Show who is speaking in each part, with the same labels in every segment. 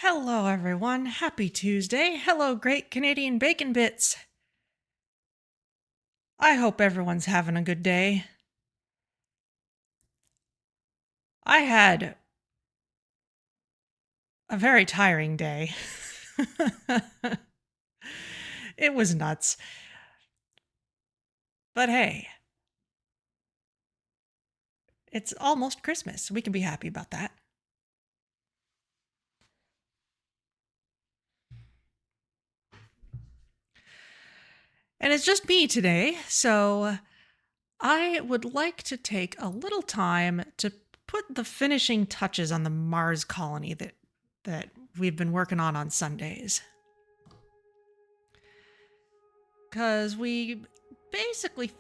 Speaker 1: Hello, everyone. Happy Tuesday. Hello, great Canadian bacon bits. I hope everyone's having a good day. I had a very tiring day. It was nuts. But hey, it's almost Christmas. We can be happy about that. And it's just me today, so I would like to take a little time to put the finishing touches on the Mars colony that we've been working on Sundays. Because we basically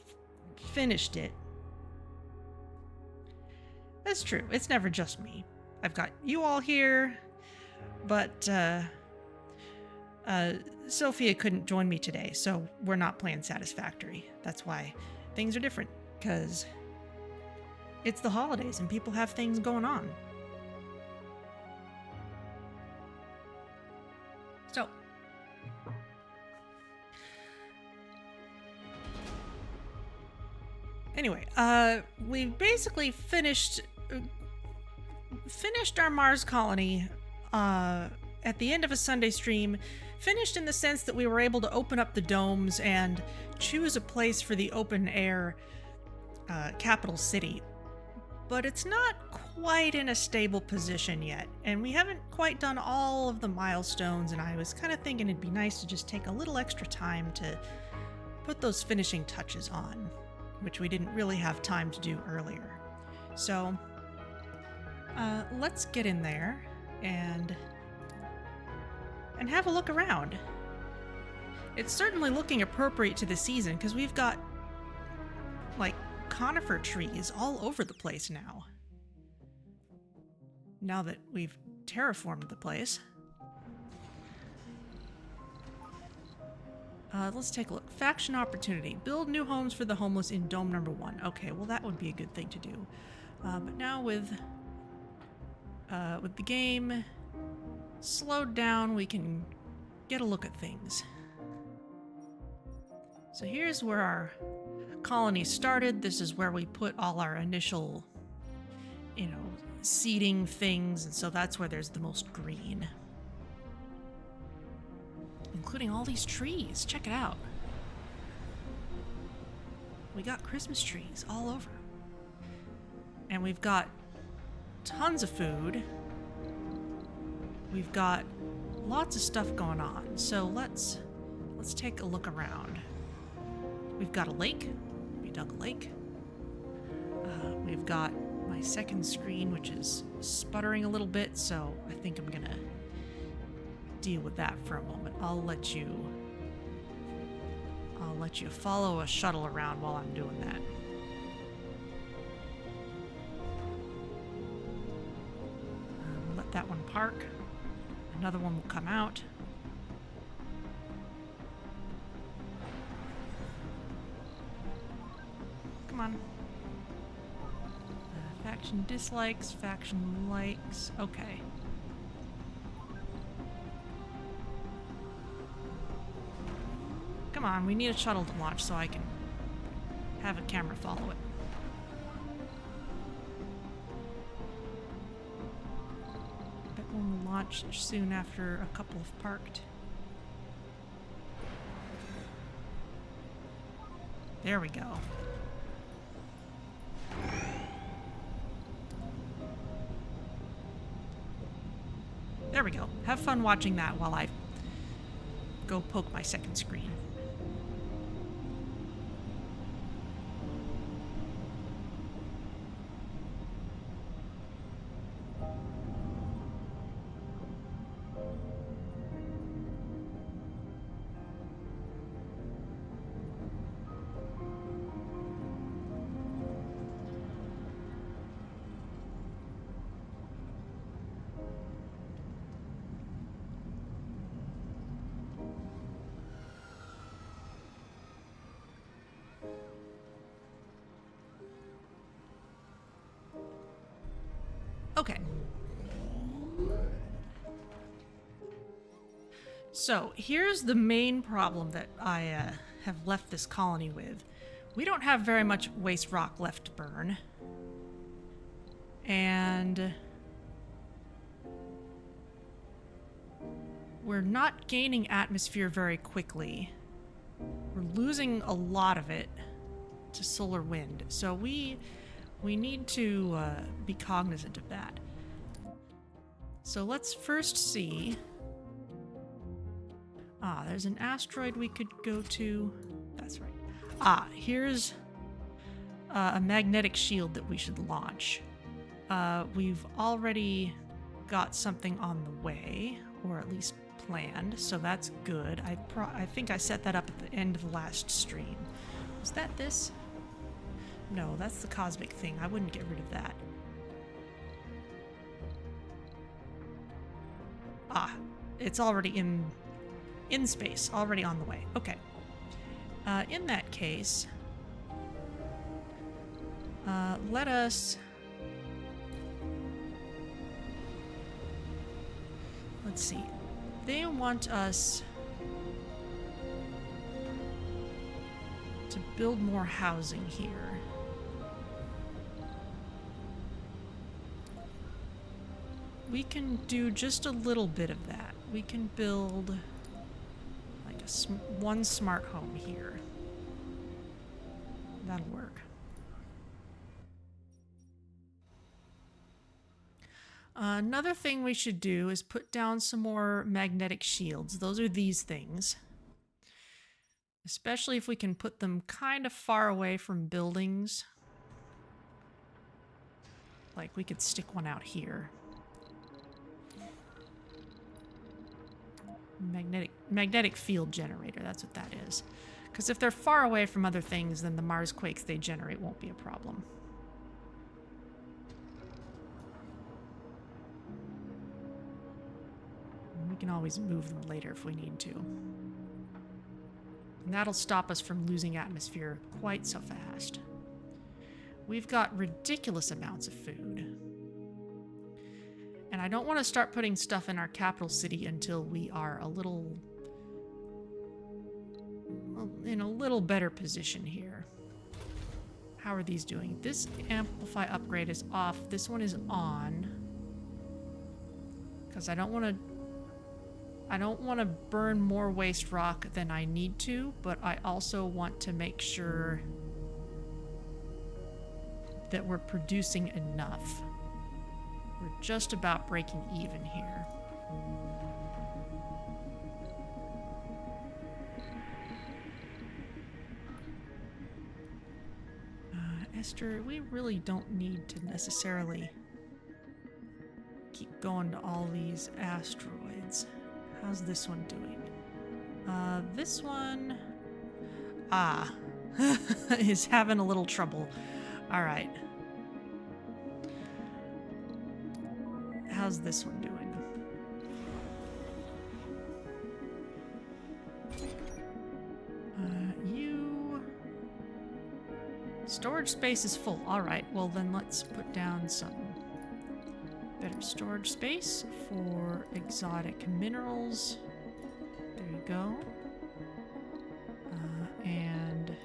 Speaker 1: finished it. That's true. It's never just me. I've got you all here, but Sophia couldn't join me today, so we're not playing Satisfactory. That's why things are different, because it's the holidays and people have things going on. So, anyway, we basically finished our Mars colony at the end of a Sunday stream. Finished in the sense that we were able to open up the domes and choose a place for the open air capital city. But it's not quite in a stable position yet, and we haven't quite done all of the milestones, and I was kind of thinking it'd be nice to just take a little extra time to put those finishing touches on, which we didn't really have time to do earlier. So let's get in there and have a look around. It's certainly looking appropriate to the season because we've got like conifer trees all over the place now that we've terraformed the place. Let's take a look. Faction opportunity. Build new homes for the homeless in Dome number 1. Okay, well that would be a good thing to do. But now with the game slowed down, we can get a look at things. So here's where our colony started. This is where we put all our initial, seeding things, and so that's where there's the most green. Including all these trees. Check it out. We got Christmas trees all over. And we've got tons of food. We've got lots of stuff going on. So let's take a look around. We've got a lake. We dug a lake. We've got my second screen, which is sputtering a little bit, so I think I'm gonna deal with that for a moment. I'll let you follow a shuttle around while I'm doing that. Let that one park. Another one will come out. Come on. Faction dislikes, faction likes. Okay. Come on, we need a shuttle to launch so I can have a camera follow it. Bet one will launch soon after a couple have parked. There we go. There we go. Have fun watching that while I go poke my second screen. Okay. So here's the main problem that I have left this colony with. We don't have very much waste rock left to burn. And we're not gaining atmosphere very quickly. We're losing a lot of it to solar wind. So we need to be cognizant of that. So let's first see. There's an asteroid we could go to. That's right. Here's a magnetic shield that we should launch. We've already got something on the way, or at least planned, so that's good. I think I set that up at the end of the last stream. Was that this? No, that's the cosmic thing. I wouldn't get rid of that. It's already in space, already on the way. Okay. In that case, let us... Let's see. They want us to build more housing here. We can do just a little bit of that. We can build like one smart home here. That'll work. Another thing we should do is put down some more magnetic shields. Those are these things. Especially if we can put them kind of far away from buildings. Like we could stick one out here. Magnetic field generator, that's what that is. Because if they're far away from other things, then the Mars quakes they generate won't be a problem. We can always move them later if we need to. And that'll stop us from losing atmosphere quite so fast. We've got ridiculous amounts of food. And I don't want to start putting stuff in our capital city until we are in a little better position here. How are these doing? This amplify upgrade is off. This one is on. Because I don't want to burn more waste rock than I need to, but I also want to make sure that we're producing enough. We're just about breaking even here. Esther, we really don't need to necessarily keep going to all these asteroids. How's this one doing? This one... is having a little trouble. Alright. How's this one doing? You... Storage space is full. Alright, well then let's put down some better storage space for exotic minerals. There you go. And...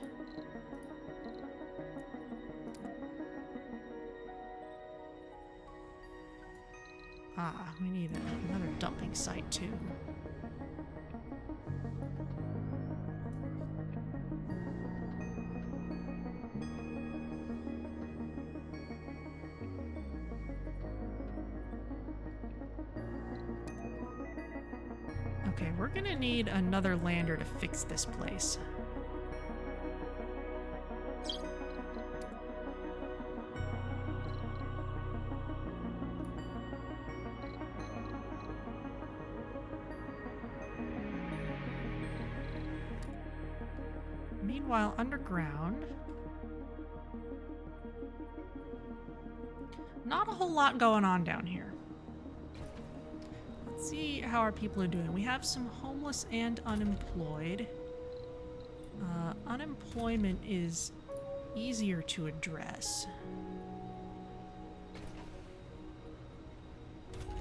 Speaker 1: we need another dumping site too. Okay, we're gonna need another lander to fix this place. Meanwhile, underground, not a whole lot going on down here. Let's see how our people are doing. We have some homeless and unemployed. Unemployment is easier to address.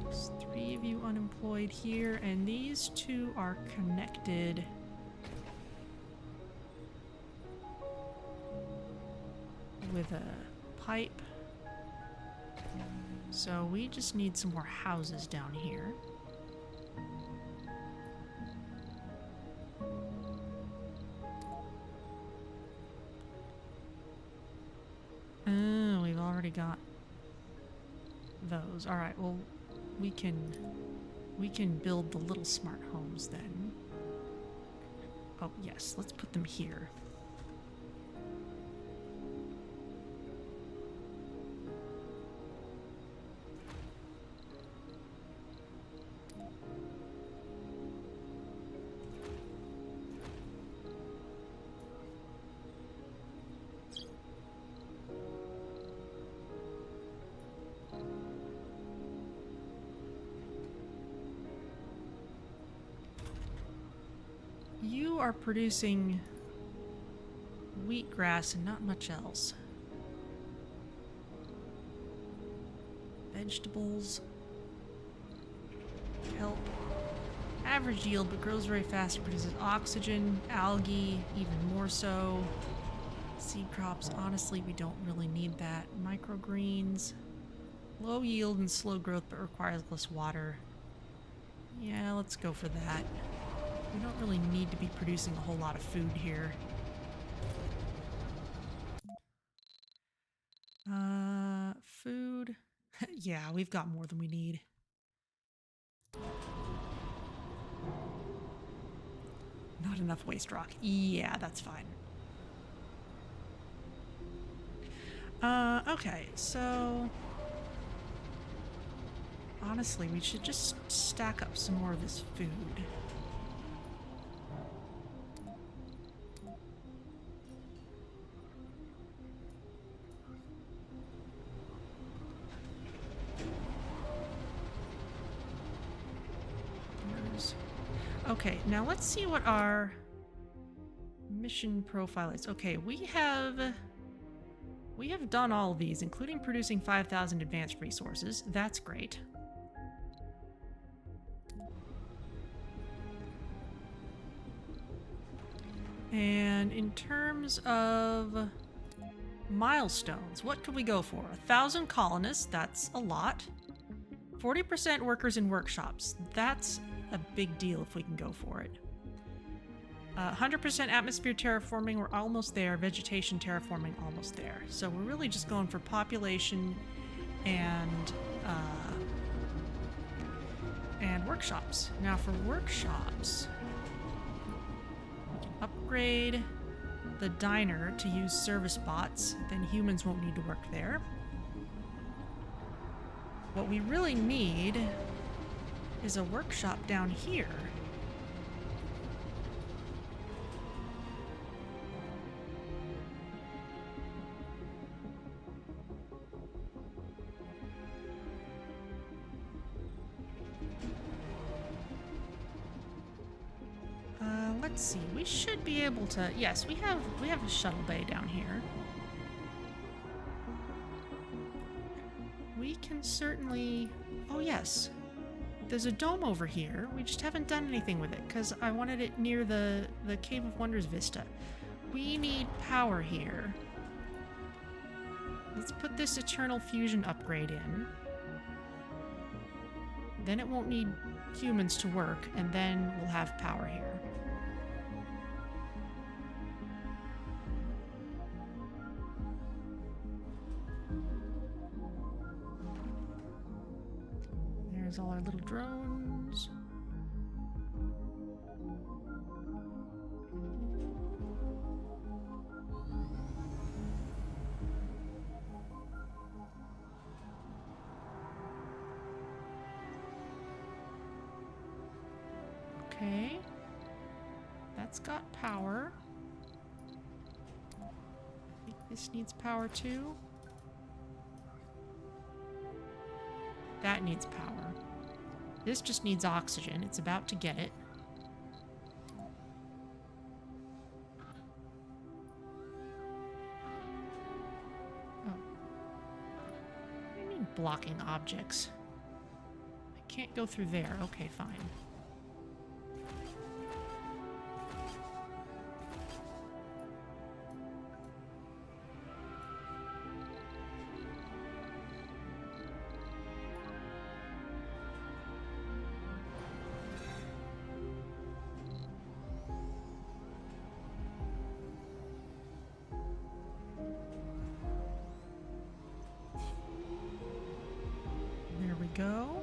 Speaker 1: There's 3 leave you unemployed here, and these two are connected. With a pipe. So we just need some more houses down here. Oh, we've already got those. All right, well, we can build the little smart homes then. Oh, yes, let's put them here. You are producing wheatgrass and not much else. Vegetables. Kelp. Average yield, but grows very fast and produces oxygen, algae, even more so. Seed crops, honestly, we don't really need that. Microgreens. Low yield and slow growth, but requires less water. Yeah, let's go for that. We don't really need to be producing a whole lot of food here. Food. Yeah, we've got more than we need. Not enough waste rock. Yeah, that's fine. Okay, so... honestly, we should just stack up some more of this food. Okay, now let's see what our mission profile is. Okay, we have done all of these, including producing 5,000 advanced resources. That's great. And in terms of milestones, what could we go for? 1,000 colonists, that's a lot. 40% workers in workshops, that's a big deal if we can go for it. 100% atmosphere terraforming, we're almost there. Vegetation terraforming, almost there. So we're really just going for population and workshops. Now for workshops, we can upgrade the diner to use service bots, then humans won't need to work there. What we really need is a workshop down here. Let's see. We should be able to. Yes, we have a shuttle bay down here. We can certainly. Oh yes. There's a dome over here. We just haven't done anything with it because I wanted it near the Cave of Wonders vista. We need power here. Let's put this Eternal Fusion upgrade in. Then it won't need humans to work, and then we'll have power here. There's all our little drones. Okay. That's got power. I think this needs power too. That needs power. This just needs oxygen. It's about to get it. Oh. What do you mean blocking objects? can't go through there. Okay, fine. There we go.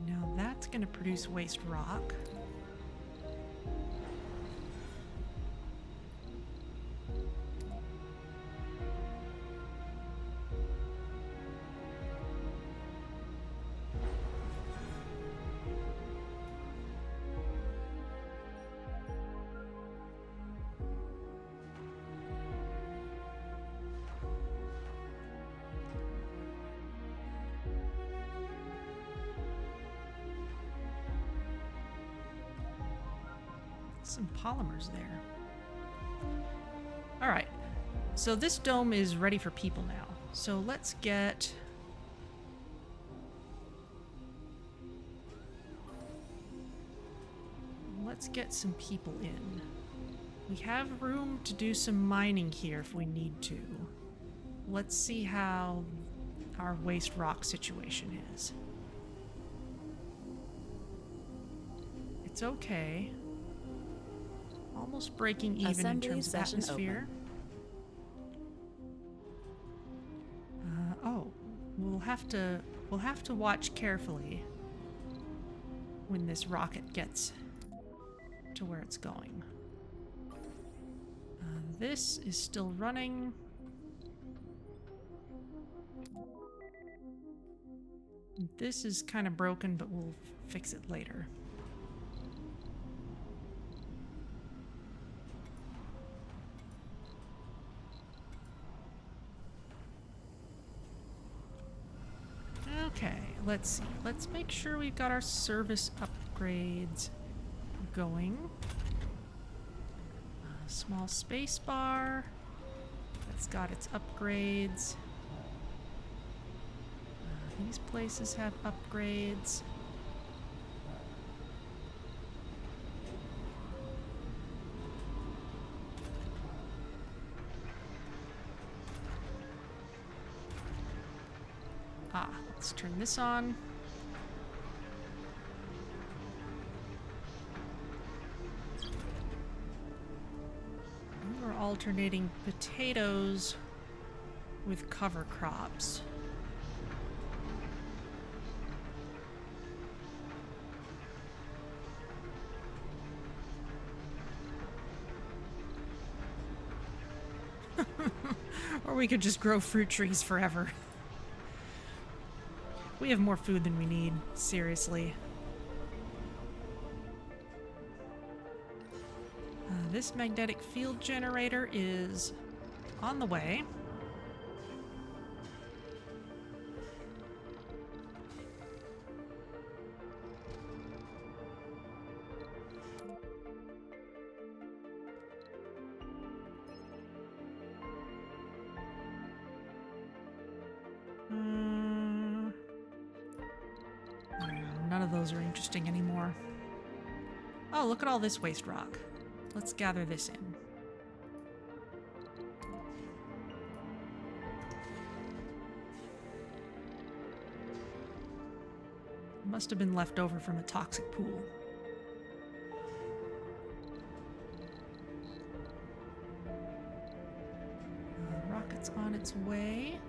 Speaker 1: Now that's going to produce waste rock. Some polymers there. All right, so this dome is ready for people now. So let's get some people in. We have room to do some mining here if we need to. Let's see how our waste rock situation is. It's okay. Almost breaking even in terms of atmosphere. Oh, we'll have to watch carefully when this rocket gets to where it's going. This is still running. This is kind of broken, but we'll fix it later. Okay, let's see. Let's make sure we've got our service upgrades going. Small space bar. That's got its upgrades. These places have upgrades. Let's turn this on. We're alternating potatoes with cover crops. Or we could just grow fruit trees forever. We have more food than we need, seriously. This magnetic field generator is on the way. None of those are interesting anymore. Oh, look at all this waste rock. Let's gather this in. Must have been left over from a toxic pool. Rocket's on its way.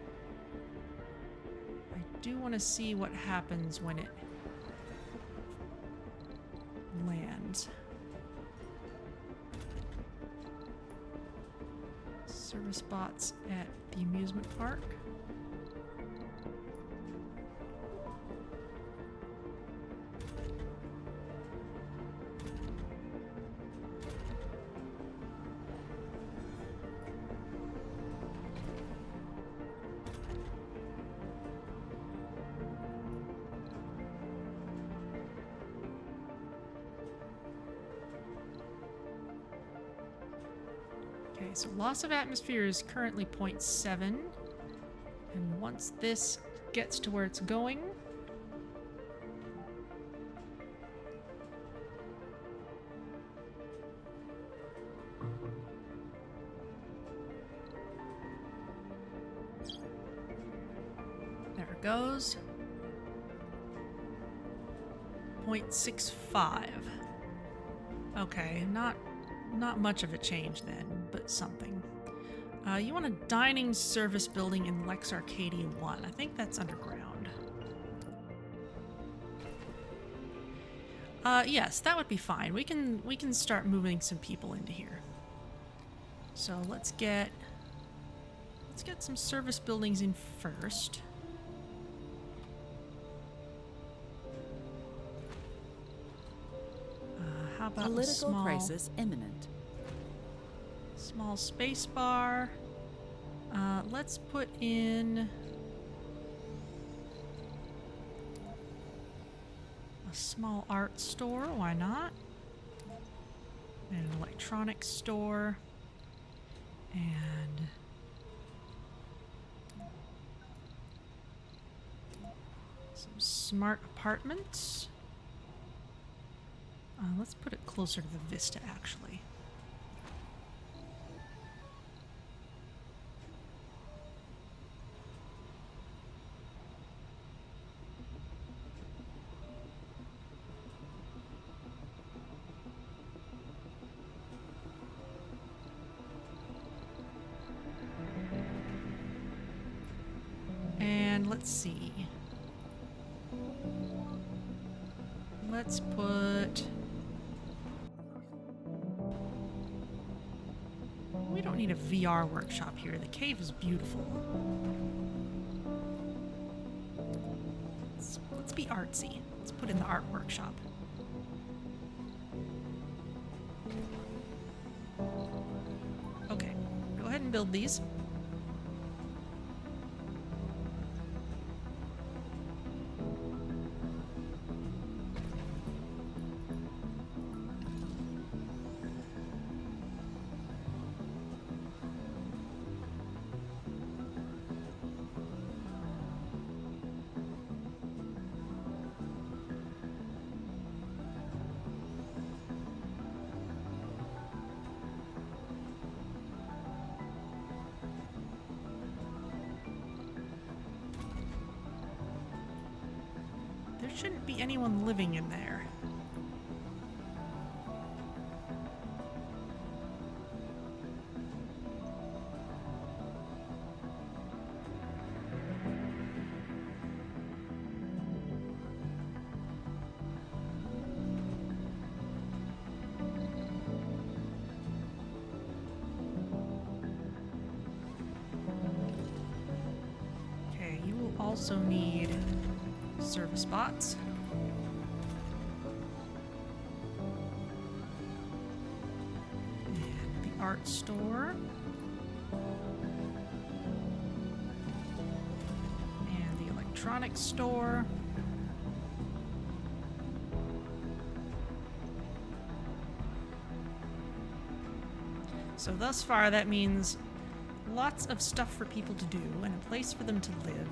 Speaker 1: I do want to see what happens when it lands. Service bots at the amusement park. Okay, so loss of atmosphere is currently 0.7. And once this gets to where it's going, there it goes. 0.65. Okay, not much of a change then, but something. You want a dining service building in Lex Arcadia 1. I think that's underground. Yes, that would be fine. We can start moving some people into here. So let's get some service buildings in first. How about
Speaker 2: political crisis imminent?
Speaker 1: Small space bar. Let's put in a small art store. Why not? And an electronics store. And some smart apartments. Let's put it closer to the vista, actually. And let's see. Let's put... We don't need a VR workshop here. The cave is beautiful. Let's be artsy. Let's put in the art workshop. Okay, go ahead and build these. There shouldn't be anyone living in there. Okay, you will also need service bots. And the art store. And the electronics store. So thus far that means lots of stuff for people to do and a place for them to live,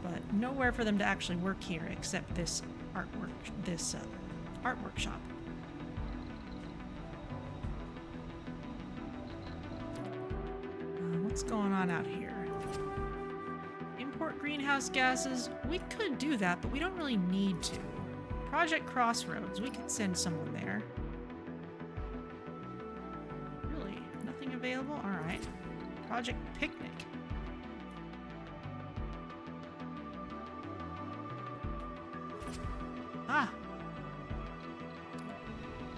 Speaker 1: but nowhere for them to actually work here except this art workshop. What's going on out here? Import greenhouse gases. We could do that, but we don't really need to. Project Crossroads. We could send someone there. Really? Nothing available? Alright. Project Picnic. Ah!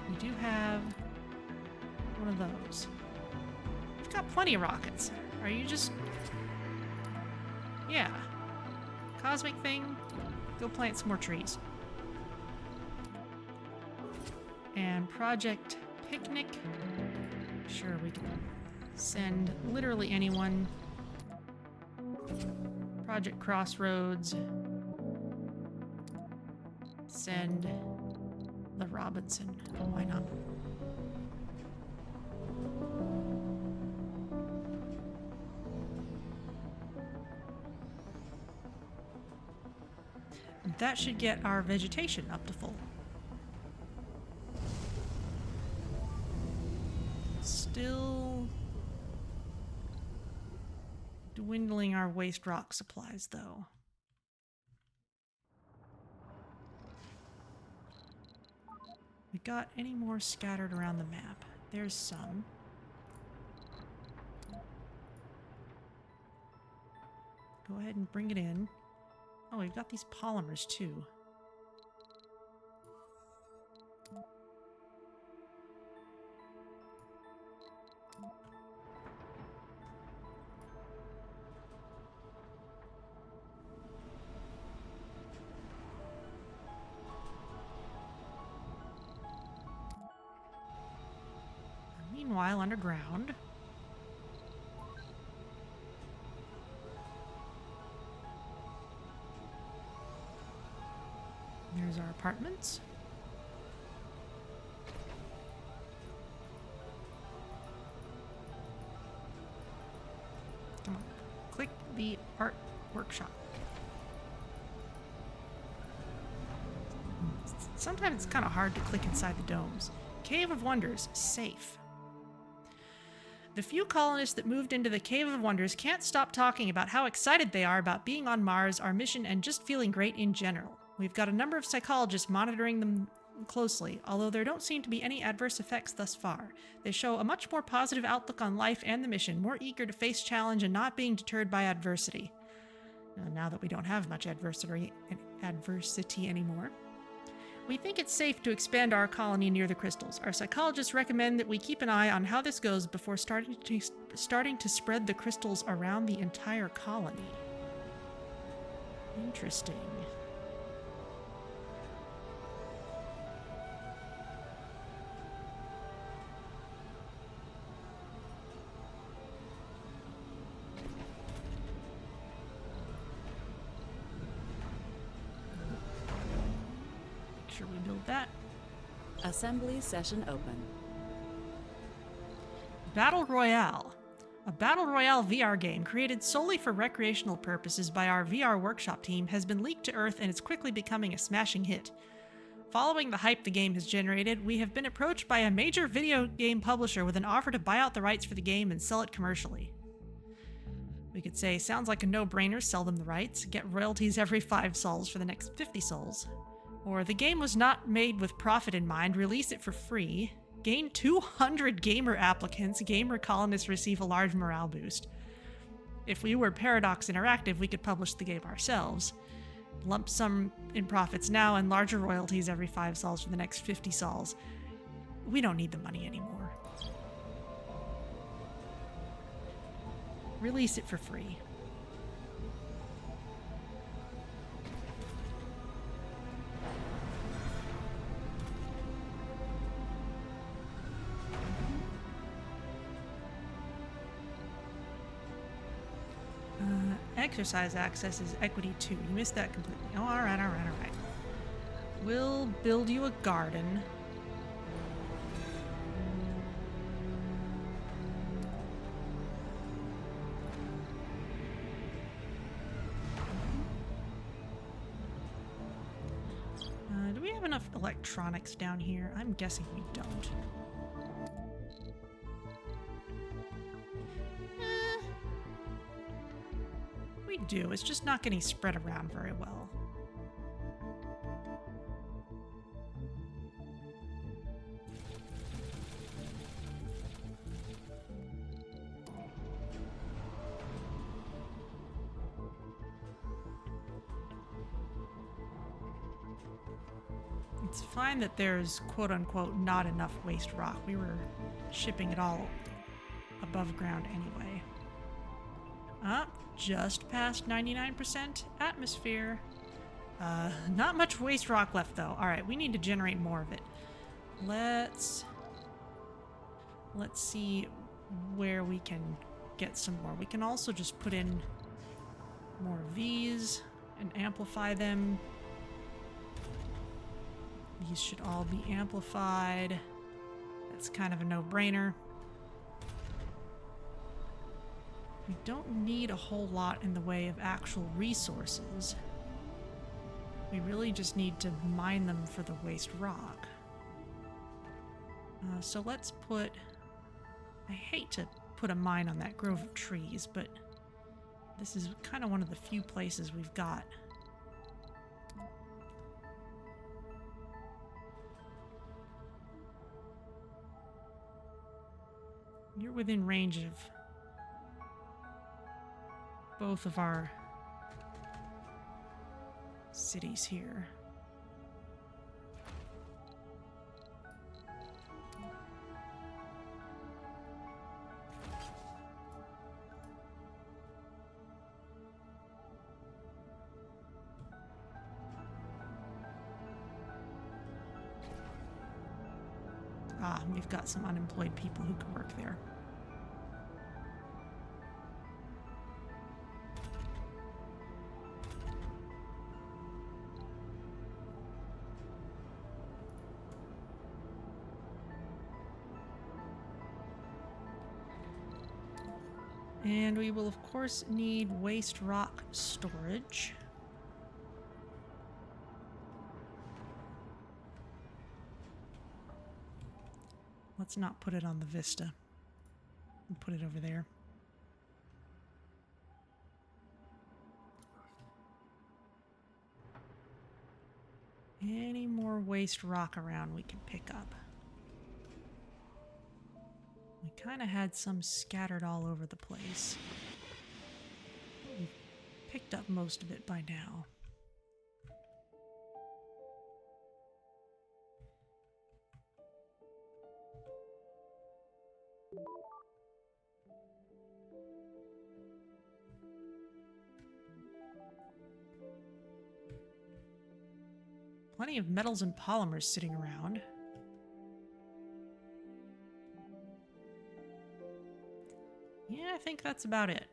Speaker 1: We do have one of those. We've got plenty of rockets. Are you just... Yeah. Cosmic thing. Go plant some more trees. And Project Picnic. Sure, we can send literally anyone. Project Crossroads. Send the Robinson. Why not? That should get our vegetation up to full. Still dwindling our waste rock supplies, though. We got any more scattered around the map? There's some. Go ahead and bring it in. Oh, we've got these polymers too. Meanwhile, underground. There's our apartments. Come on. Click the art workshop. Sometimes it's kind of hard to click inside the domes. Cave of Wonders, safe. The few colonists that moved into the Cave of Wonders can't stop talking about how excited they are about being on Mars, our mission, and just feeling great in general. We've got a number of psychologists monitoring them closely, although there don't seem to be any adverse effects thus far. They show a much more positive outlook on life and the mission, more eager to face challenge and not being deterred by adversity. Now that we don't have much adversity anymore. We think it's safe to expand our colony near the crystals. Our psychologists recommend that we keep an eye on how this goes before starting to spread the crystals around the entire colony. Interesting. Sure we build that.
Speaker 2: Assembly session open.
Speaker 1: Battle Royale. A Battle Royale VR game created solely for recreational purposes by our VR workshop team has been leaked to Earth and is quickly becoming a smashing hit. Following the hype the game has generated, we have been approached by a major video game publisher with an offer to buy out the rights for the game and sell it commercially. We could say, sounds like a no-brainer, sell them the rights, get royalties every 5 sols for the next 50 sols. Or the game was not made with profit in mind, release it for free, gain 200 gamer applicants, gamer colonists receive a large morale boost. If we were Paradox Interactive, we could publish the game ourselves. Lump sum in profits now and larger royalties every 5 sols for the next 50 sols. We don't need the money anymore. Release it for free. Exercise access is equity 2. You missed that completely. Oh, alright. We'll build you a garden. Do we have enough electronics down here? I'm guessing we don't. We do, it's just not getting spread around very well. It's fine that there's quote-unquote not enough waste rock. We were shipping it all above ground anyway. Just past 99% atmosphere. Not much waste rock left though. Alright, we need to generate more of it. Let's see where we can get some more. We can also just put in more of these and amplify them. These should all be amplified. That's kind of a no-brainer. We don't need a whole lot in the way of actual resources. We really just need to mine them for the waste rock. So let's put... I hate to put a mine on that grove of trees, but this is kind of one of the few places we've got. You're within range of both of our cities here. Ah, we've got some unemployed people who can work there. And we will, of course, need waste rock storage. Let's not put it on the Vista. We'll put it over there. Any more waste rock around we can pick up? We kind of had some scattered all over the place. We've picked up most of it by now. Plenty of metals and polymers sitting around. Yeah, I think that's about it.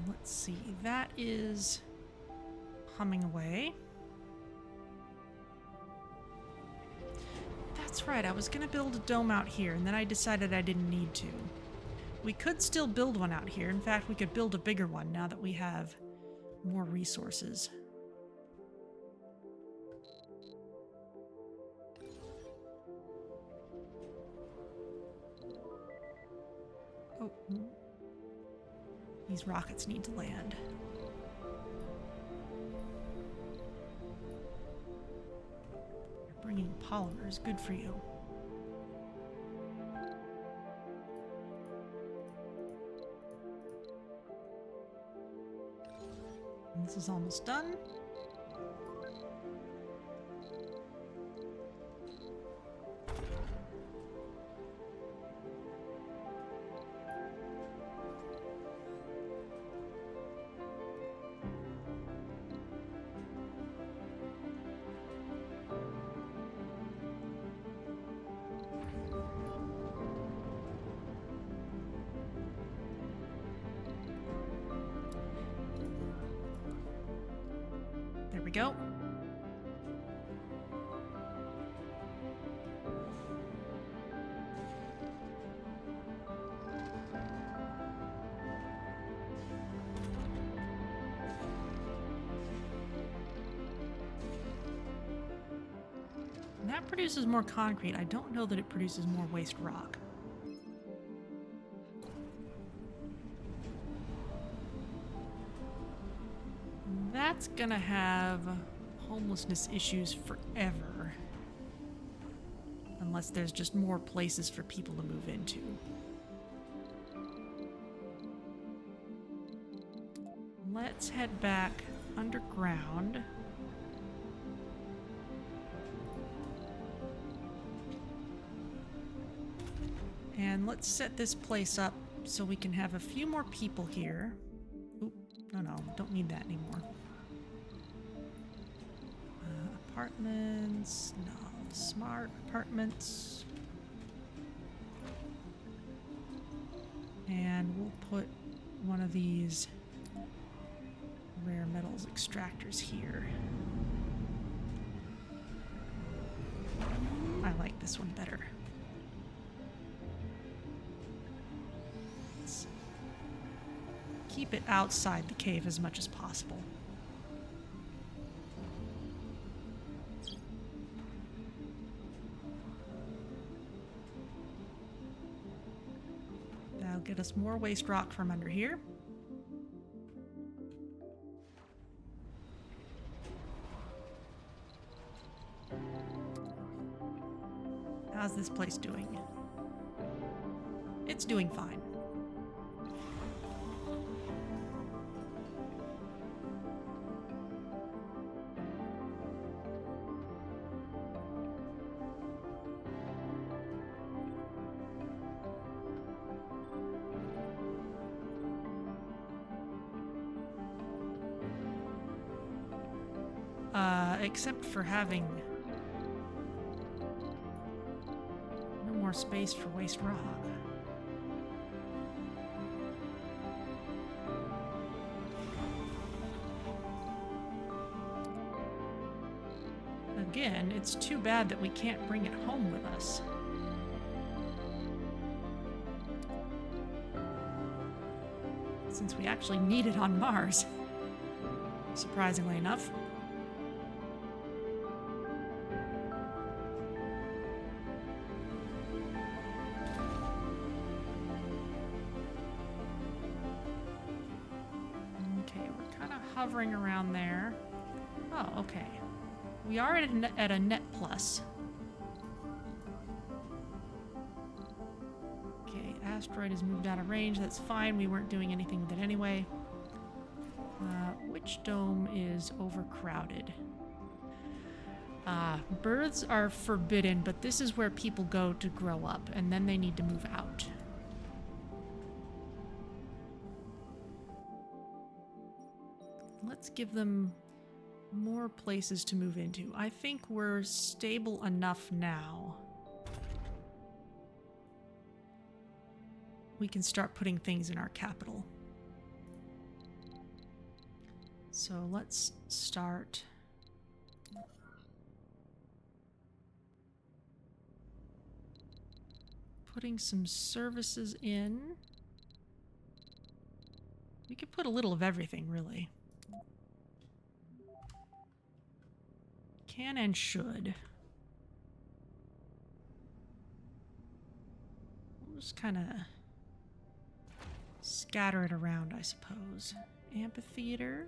Speaker 1: Let's see. That is humming away. That's right. I was going to build a dome out here, and then I decided I didn't need to. We could still build one out here. In fact, we could build a bigger one now that we have more resources. Oh. These rockets need to land. You're bringing polymers. Good for you. This is almost done. There we go. And that produces more concrete. I don't know that it produces more waste rock. That's gonna have homelessness issues forever. Unless there's just more places for people to move into. Let's head back underground. And let's set this place up so we can have a few more people here. Oop, no, don't need that anymore. Apartments, no, smart apartments. And we'll put one of these rare metals extractors here. I like this one better. Let's keep it outside the cave as much as possible. That'll get us more waste rock from under here. How's this place doing? It's doing fine. Except for having no more space for waste rock. Again, it's too bad that we can't bring it home with us. Since we actually need it on Mars. Surprisingly enough. Hovering around there. Oh, okay. We are at a net plus. Okay, asteroid has moved out of range. That's fine. We weren't doing anything with it anyway. Which dome is overcrowded? Births are forbidden, but this is where people go to grow up, and then they need to move out. Let's give them more places to move into. I think we're stable enough now. We can start putting things in our capital. So let's start putting some services in. We could put a little of everything, really. Can and should. We'll just kind of scatter it around, I suppose. Amphitheater.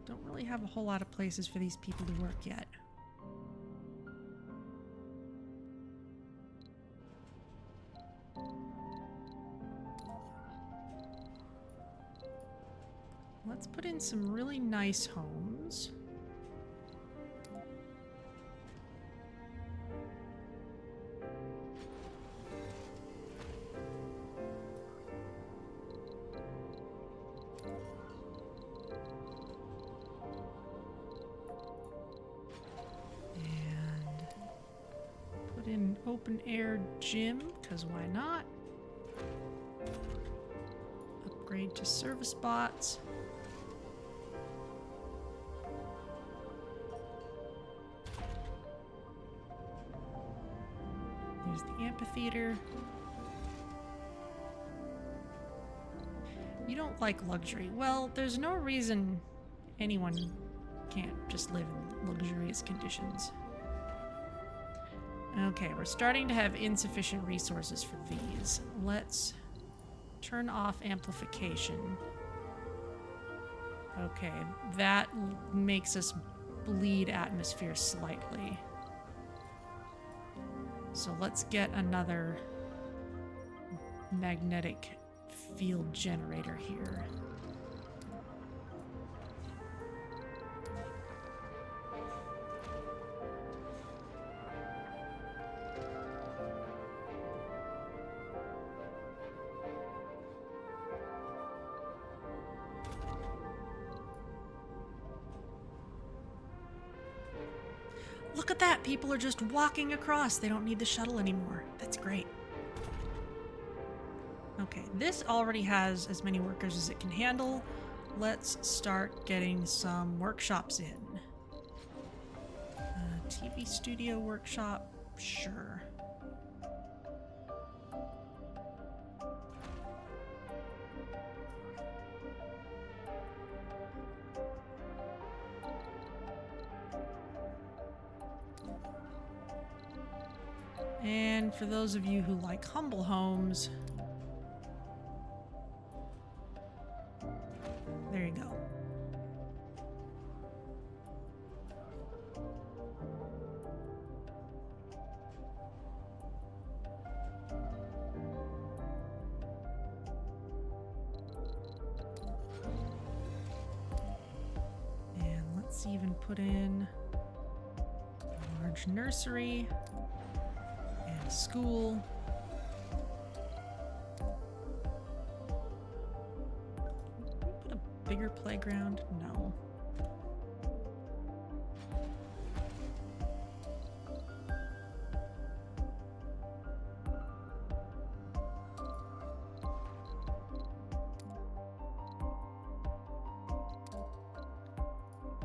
Speaker 1: Don't really have a whole lot of places for these people to work yet. Let's put in some really nice homes. Open air gym, because why not? Upgrade to service bots. There's the amphitheater. You don't like luxury. Well, there's no reason anyone can't just live in luxurious conditions. Okay, we're starting to have insufficient resources for these. Let's turn off amplification. Okay, that makes us bleed atmosphere slightly. So let's get another magnetic field generator here. Look at that! People are just walking across. They don't need the shuttle anymore. That's great. Okay, this already has as many workers as it can handle. Let's start getting some workshops in. TV studio workshop, sure. And for those of you who like humble homes, there you go. And let's even put in a large nursery. School. Put a bigger playground? No.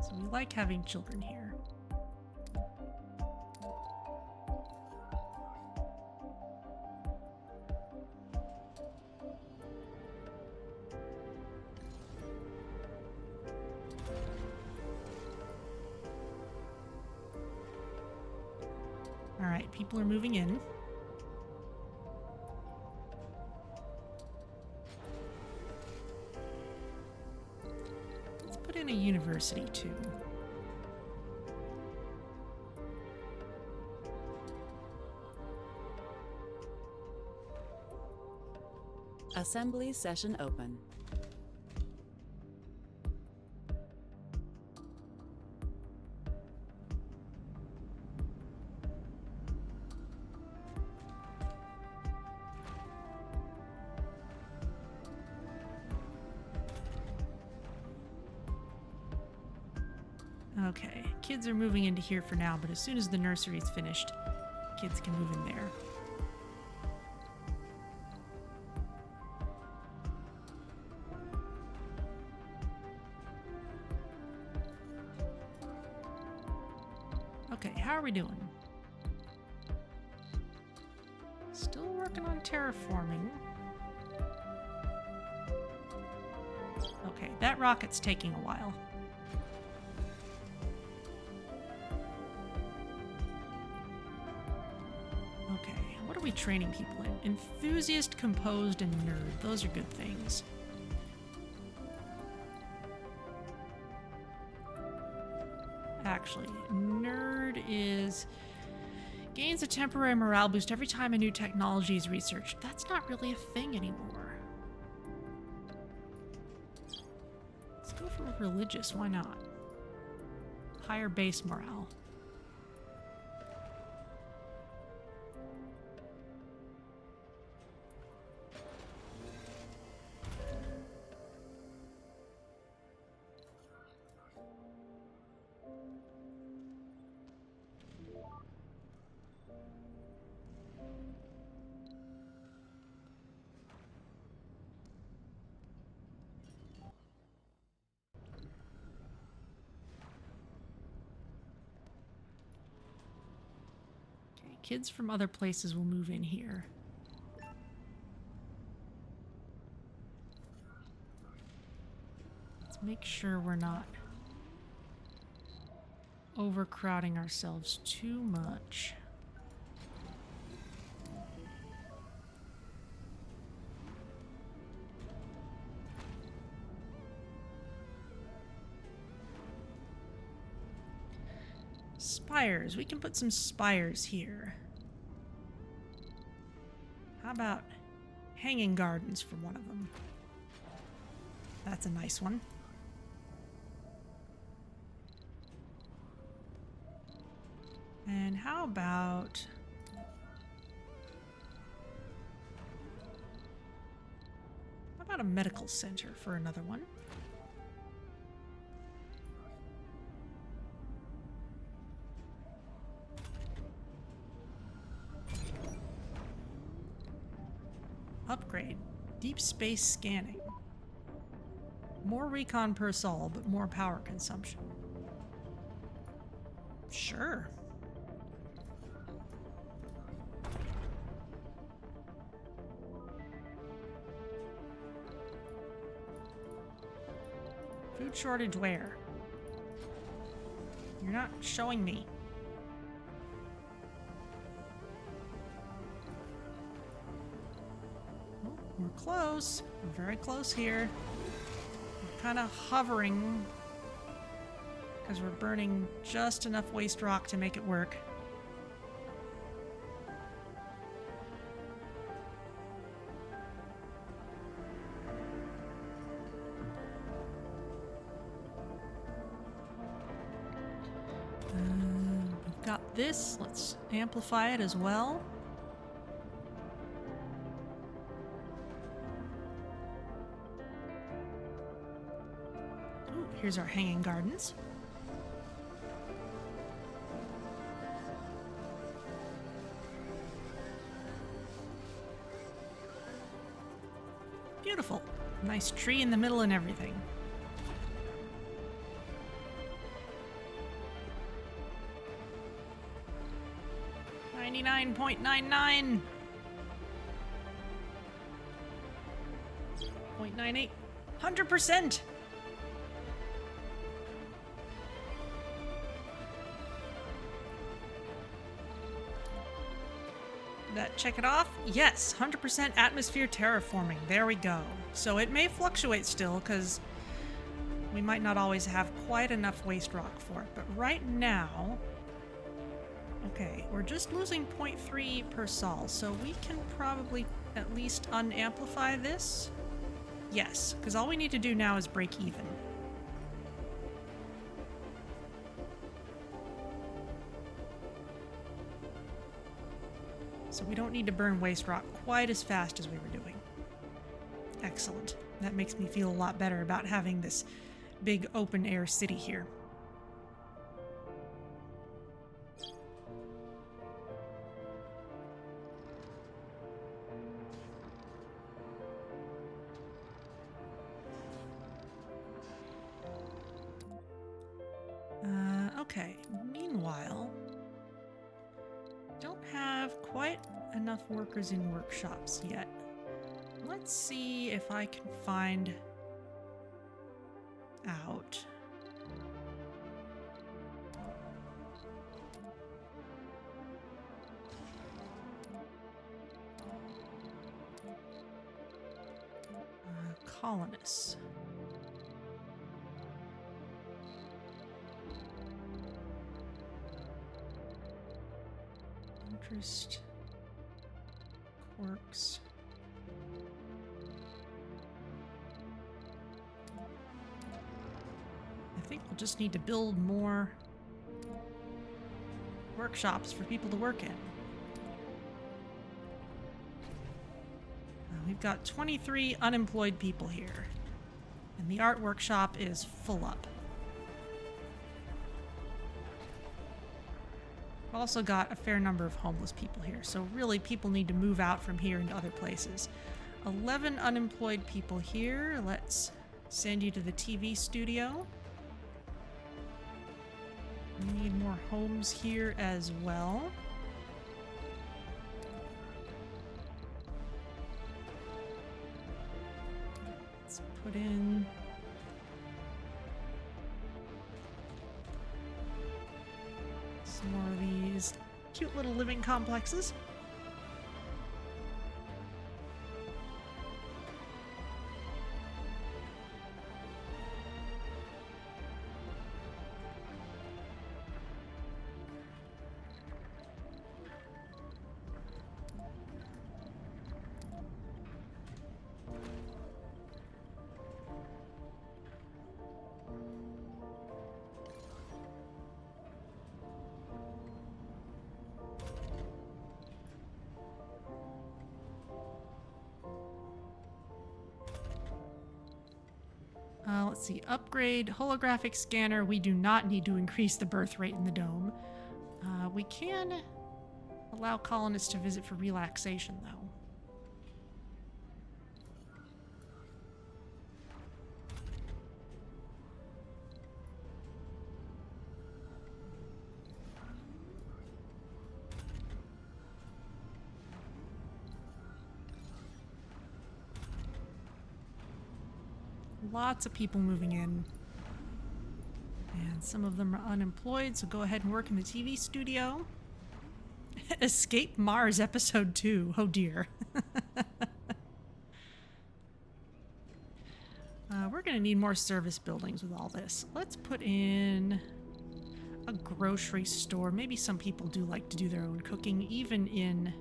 Speaker 1: So we like having children here. All right, people are moving in. Let's put in a university too.
Speaker 2: Assembly session open.
Speaker 1: Okay, kids are moving into here for now, but as soon as the nursery is finished, kids can move in there. Okay, how are we doing? Still working on terraforming. Okay, that rocket's taking a while. Okay, what are we training people in? Enthusiast, composed, and nerd. Those are good things. Actually, nerd is gains a temporary morale boost every time a new technology is researched. That's not really a thing anymore. Let's go for religious, why not? Higher base morale. Kids from other places will move in here. Let's make sure we're not overcrowding ourselves too much. Spires. We can put some spires here. How about hanging gardens for one of them? That's a nice one. And how about a medical center for another one? Upgrade. Deep space scanning. More recon per sol, but more power consumption. Sure. Food shortage where? You're not showing me. Oh, we're close. We're very close here. We're kind of hovering because we're burning just enough waste rock to make it work. We've got this. Let's amplify it as well. Ooh, here's our hanging gardens. Beautiful. Nice tree in the middle and everything. .99. 0.98. 100%. That check it off? Yes, 100% atmosphere terraforming. There we go. So it may fluctuate still because we might not always have quite enough waste rock for it. But right now, okay, we're just losing 0.3 per sol, so we can probably at least unamplify this. Yes, because all we need to do now is break even. So we don't need to burn waste rock quite as fast as we were doing. Excellent. That makes me feel a lot better about having this big open air city here. Okay, meanwhile, don't have quite enough workers in workshops yet. Let's see if I can find out. Colonists. Interest, quirks. I think we'll just need to build more workshops for people to work in. We've got 23 unemployed people here, and the art workshop is full up. Also got a fair number of homeless people here, so really people need to move out from here into other places. 11 unemployed people here. Let's send you to the TV studio. We need more homes here as well. Let's put in some more of these cute little living complexes. Let's see, upgrade holographic scanner. We do not need to increase the birth rate in the dome. We can allow colonists to visit for relaxation, though. Lots of people moving in. And some of them are unemployed, so go ahead and work in the TV studio. Escape Mars Episode 2. Oh dear. We're going to need more service buildings with all this. Let's put in a grocery store. Maybe some people do like to do their own cooking, even in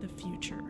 Speaker 1: the future.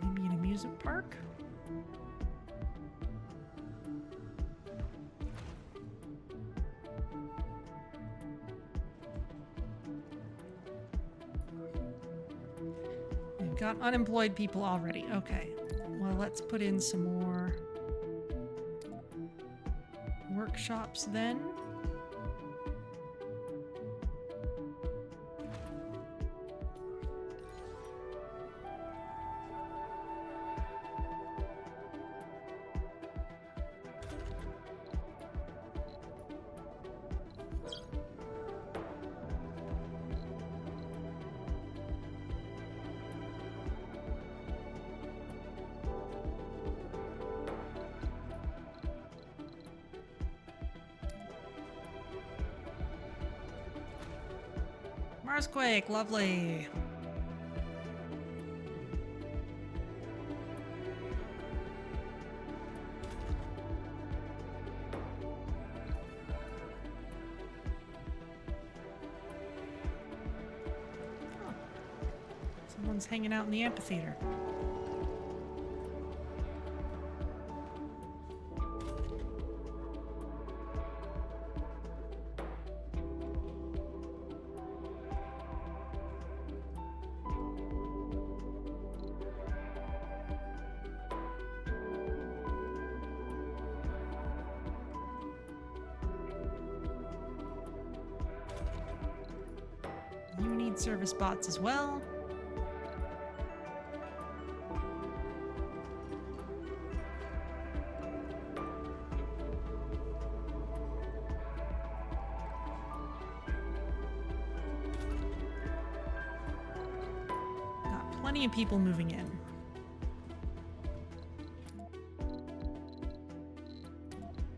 Speaker 1: Maybe an amusement park? We've got unemployed people already. Okay. Well, let's put in some more workshops then. Marsquake, lovely. Oh. Someone's hanging out in the amphitheater. You need service bots as well. Got plenty of people moving in.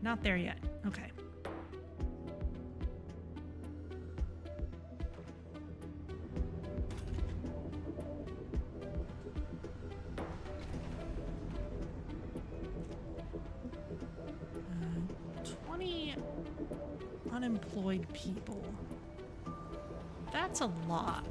Speaker 1: Not there yet. Okay. Unemployed people. That's a lot.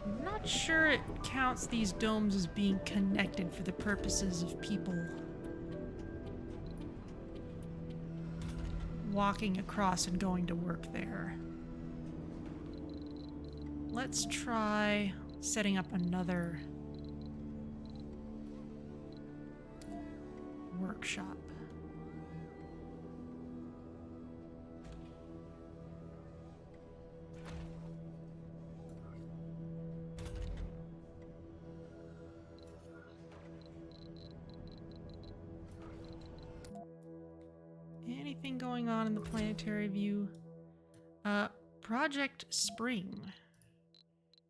Speaker 1: I'm not sure it counts these domes as being connected for the purposes of people walking across and going to work there. Let's try setting up another workshop. Anything going on in the planetary view? Project Spring.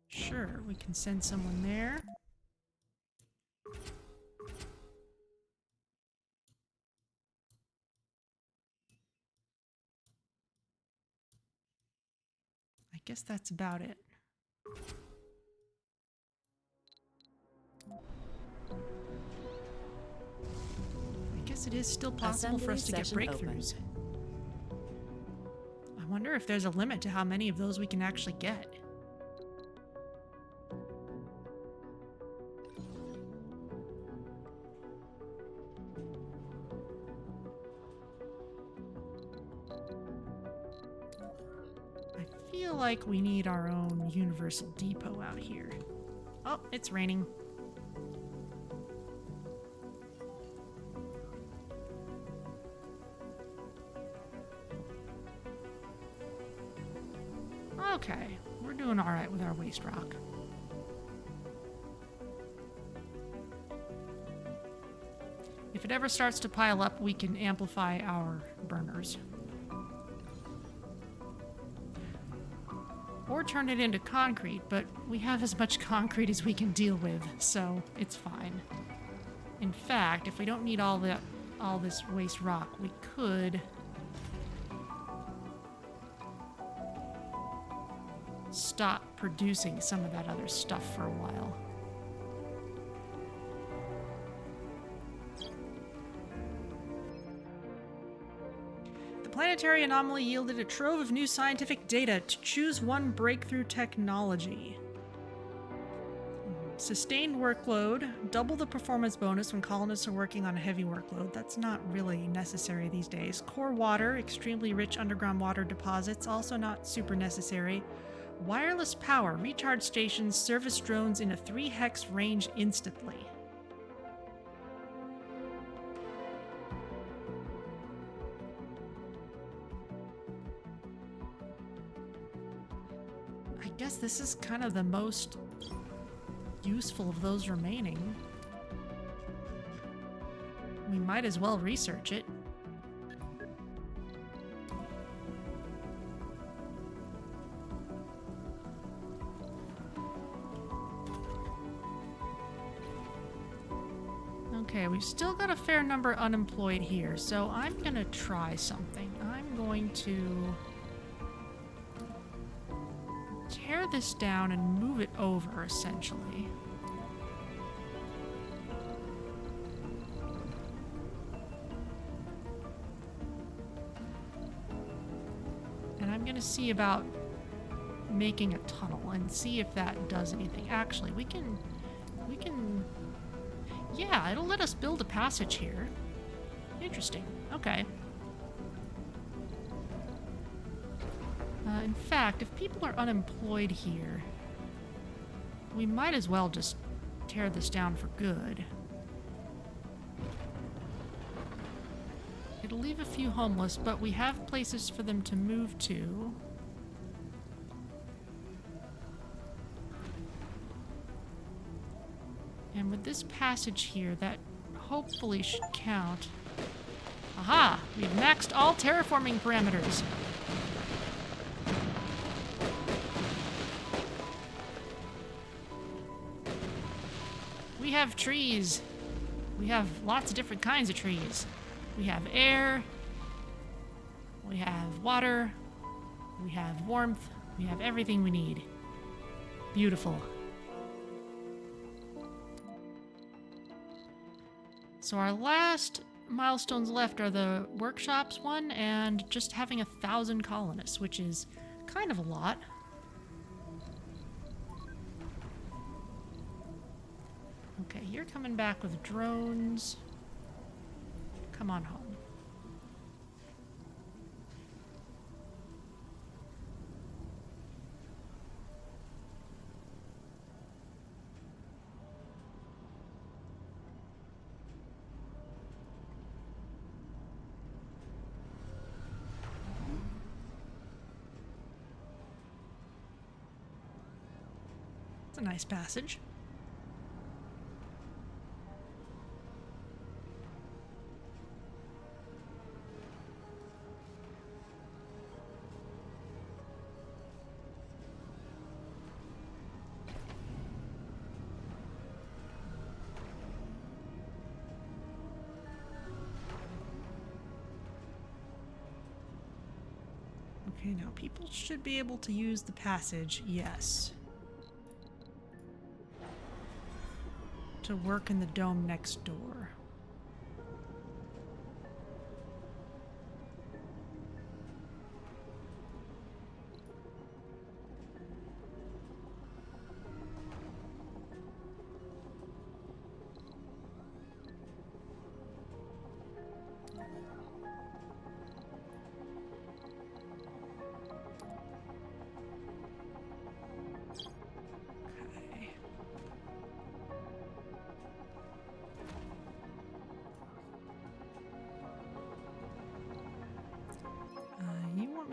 Speaker 1: Sure, we can send someone there. I guess that's about it. I guess it is still possible for us to get breakthroughs. I wonder if there's a limit to how many of those we can actually get. I feel like we need our own universal depot out here. Oh, it's raining. Okay, we're doing all right with our waste rock. If it ever starts to pile up, we can amplify our burners. Or turn it into concrete, but we have as much concrete as we can deal with, so it's fine. In fact, if we don't need all this waste rock, we could stop producing some of that other stuff for a while. The planetary anomaly yielded a trove of new scientific data to choose one breakthrough technology. Sustained workload, double the performance bonus when colonists are working on a heavy workload. That's not really necessary these days. Core water, extremely rich underground water deposits, also not super necessary. Wireless power, recharge stations, service drones in a 3-hex range instantly. I guess this is kind of the most useful of those remaining. We might as well research it. Okay, we've still got a fair number unemployed here, so I'm gonna try something. I'm going to tear this down and move it over, essentially. And I'm gonna see about making a tunnel and see if that does anything. Actually, we can... Yeah, it'll let us build a passage here. Interesting. Okay. In fact, if people are unemployed here, we might as well just tear this down for good. It'll leave a few homeless, but we have places for them to move to. And with this passage here, that hopefully should count. Aha! We've maxed all terraforming parameters. We have trees. We have lots of different kinds of trees. We have air. We have water. We have warmth. We have everything we need. Beautiful. So our last milestones left are the workshops one and just having 1,000 colonists, which is kind of a lot. Okay, you're coming back with drones. Come on home. It's a nice passage. Okay, now people should be able to use the passage, yes. To work in the dome next door.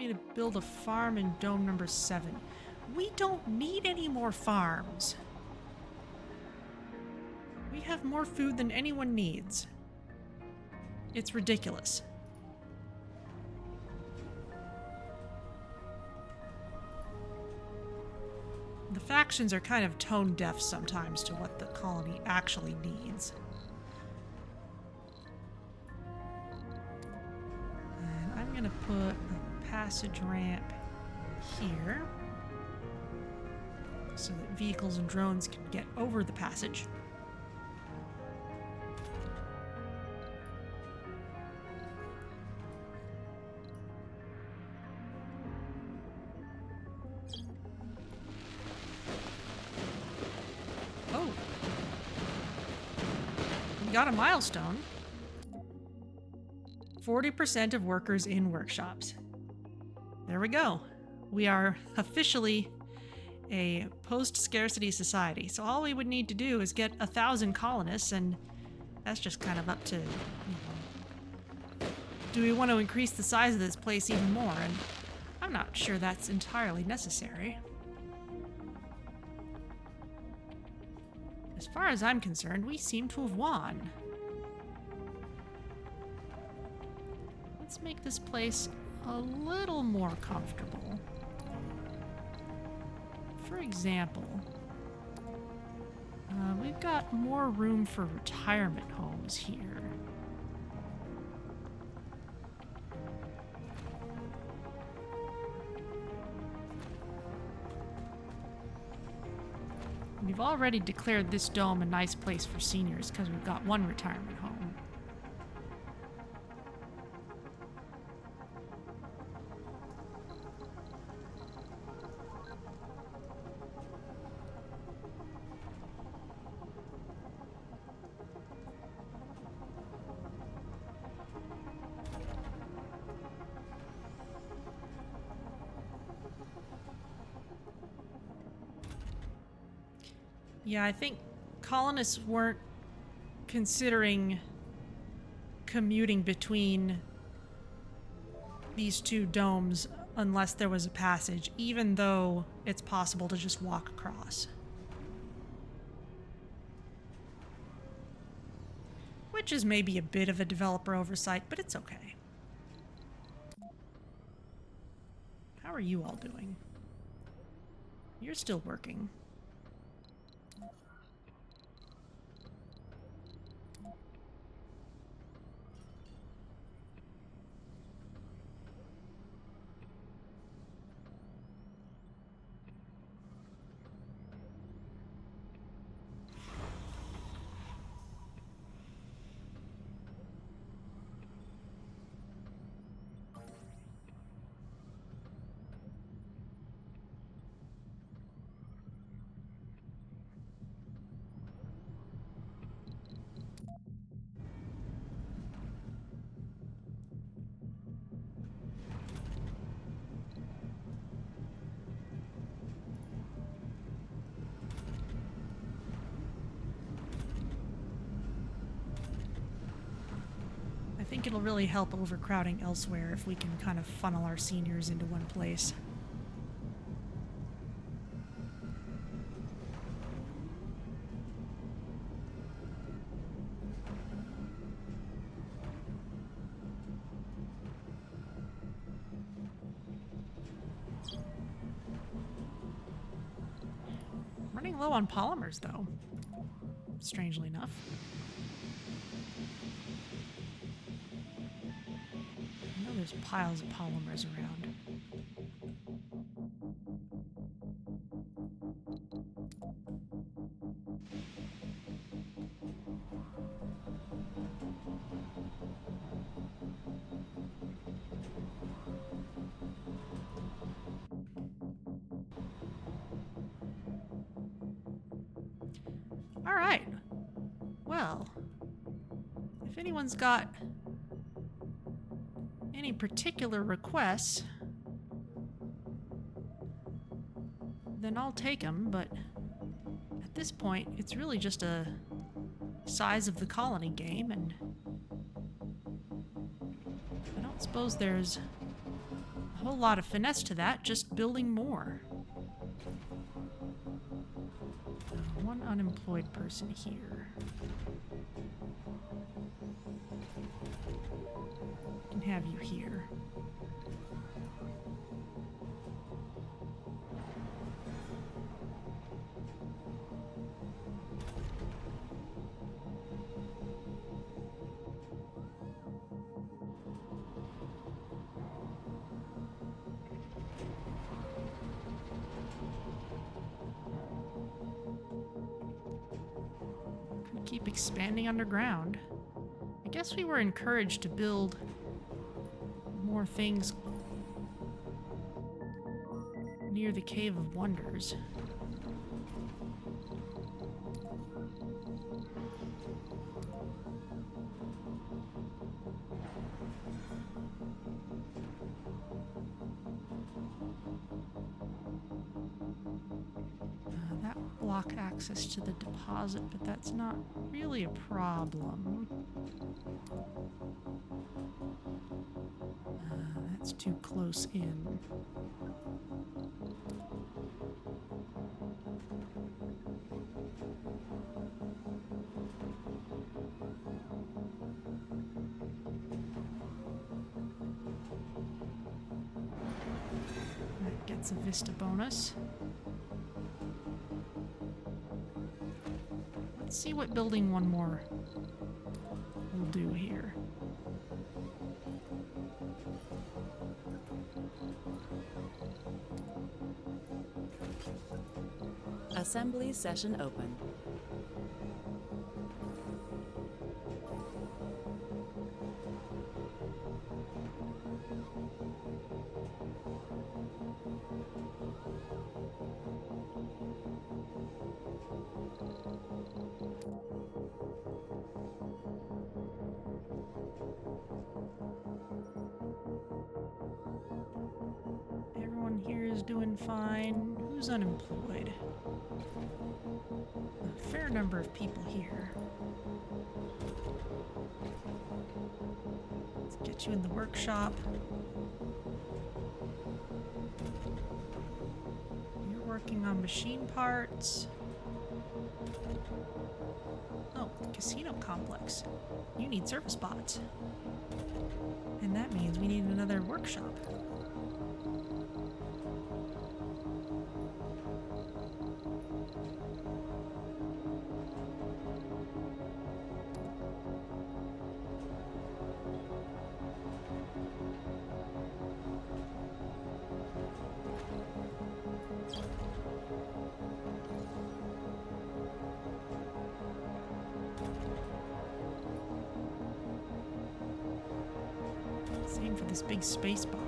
Speaker 1: me to build a farm in dome number 7. We don't need any more farms. We have more food than anyone needs. It's ridiculous. The factions are kind of tone deaf sometimes to what the colony actually needs. And I'm gonna put a passage ramp here so that vehicles and drones can get over the passage. Oh. We got a milestone. 40% of workers in workshops. There we go. We are officially a post-scarcity society. So all we would need to do is get 1,000 colonists, and that's just kind of up to, do we want to increase the size of this place even more? And I'm not sure that's entirely necessary. As far as I'm concerned, we seem to have won. Let's make this place a little more comfortable. For example, we've got more room for retirement homes here. We've already declared this dome a nice place for seniors because we've got one retirement home. Yeah, I think colonists weren't considering commuting between these two domes unless there was a passage, even though it's possible to just walk across. Which is maybe a bit of a developer oversight, but it's okay. How are you all doing? You're still working. I think it'll really help overcrowding elsewhere if we can kind of funnel our seniors into one place. Running low on polymers, though, strangely enough. There's piles of polymers around. All right. Well, if anyone's got any particular requests, then I'll take them, but at this point, it's really just a size of the colony game, and I don't suppose there's a whole lot of finesse to that, just building more. One unemployed person here. Can have you here. Keep expanding underground. I guess we were encouraged to build more things near the Cave of Wonders. That block access to the deposit, but that's not really a problem. That's too close in. That gets a Vista bonus. Let's see what building one more will do here.
Speaker 2: Assembly session open.
Speaker 1: Everyone here is doing fine. Who's unemployed? A fair number of people here. Let's get you in the workshop. You're working on machine parts. Oh, casino complex. You need service bots. And that means we need another workshop. Same for this big space bar.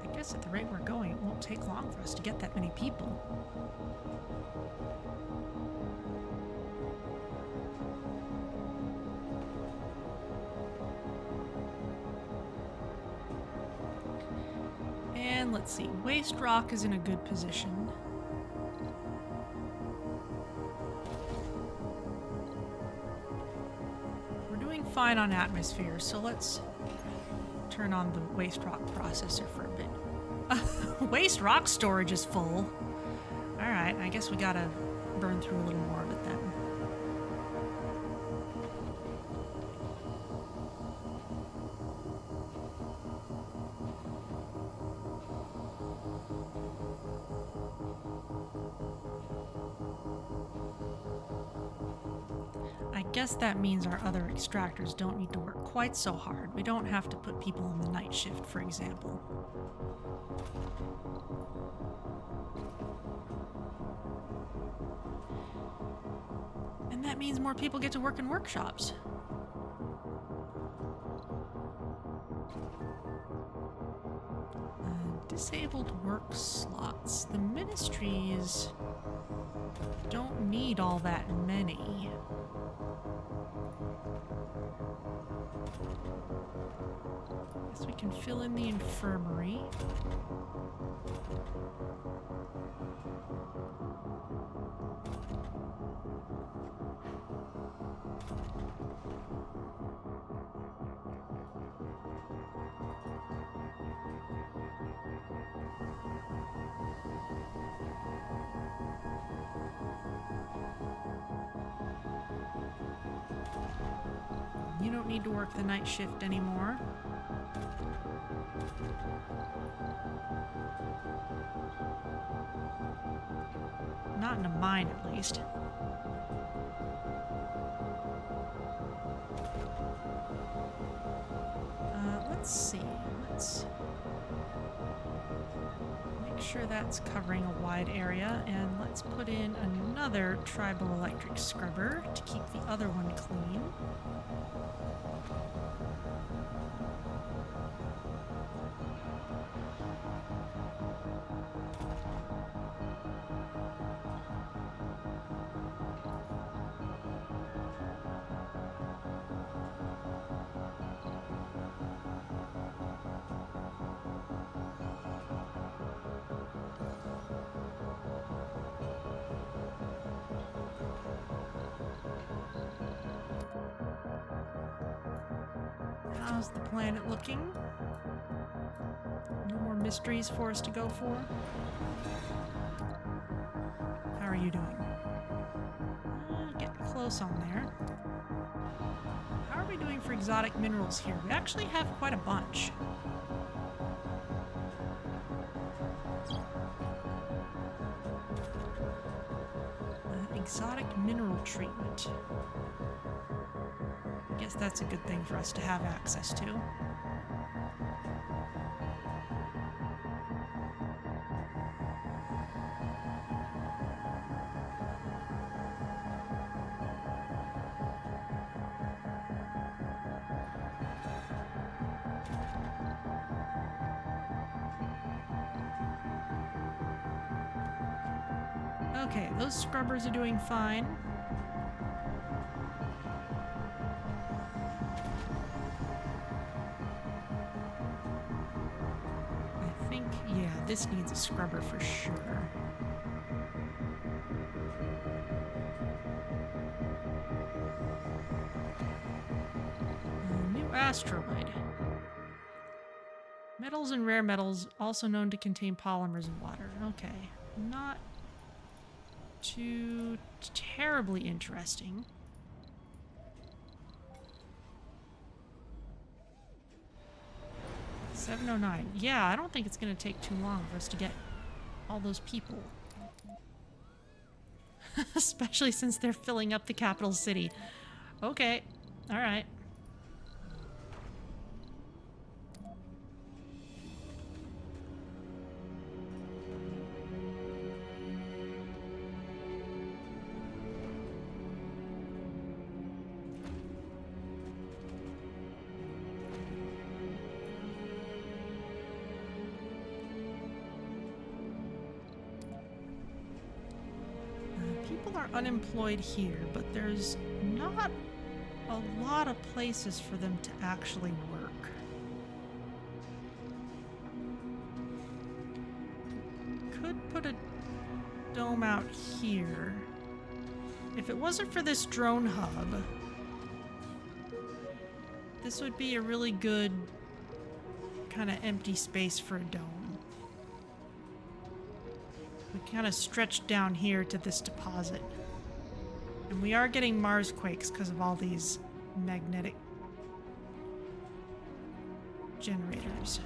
Speaker 1: I guess at the rate we're going, it won't take long for us to get that many people. And let's see, Waste Rock is in a good position. We're doing fine on atmosphere, so let's turn on the Waste Rock processor for a bit. Waste Rock storage is full. Alright, I guess we gotta burn through a little more of it then. I guess that means our other extractors don't need to work quite so hard. We don't have to put people on the night shift, for example. And that means more people get to work in workshops. Disabled work slots. The ministries don't need all that many. Guess we can fill in the infirmary. You don't need to work the night shift anymore. Not in a mine, at least. Let's see. Let's make sure that's covering a wide area, and let's put in another tribal electric scrubber to keep the other one clean. How's the planet looking? No more mysteries for us to go for? How are you doing? Getting close on there. How are we doing for exotic minerals here? We actually have quite a bunch. Exotic mineral treatment. I guess that's a good thing for us to have access to. Okay, those scrubbers are doing fine. I think, yeah, this needs a scrubber for sure. New asteroid. Metals and rare metals, also known to contain polymers in water. Okay, not too terribly interesting. $709. Yeah, I don't think it's going to take too long for us to get all those people. Especially since they're filling up the capital city. Okay, all right. People are unemployed here, but there's not a lot of places for them to actually work. Could put a dome out here. If it wasn't for this drone hub, this would be a really good kind of empty space for a dome. We kind of stretched down here to this deposit. And we are getting Mars quakes because of all these magnetic generators.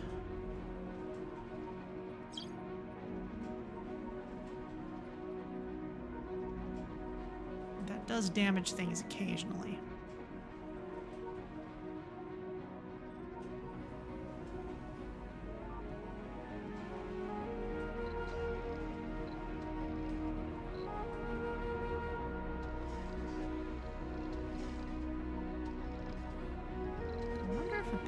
Speaker 1: That does damage things occasionally.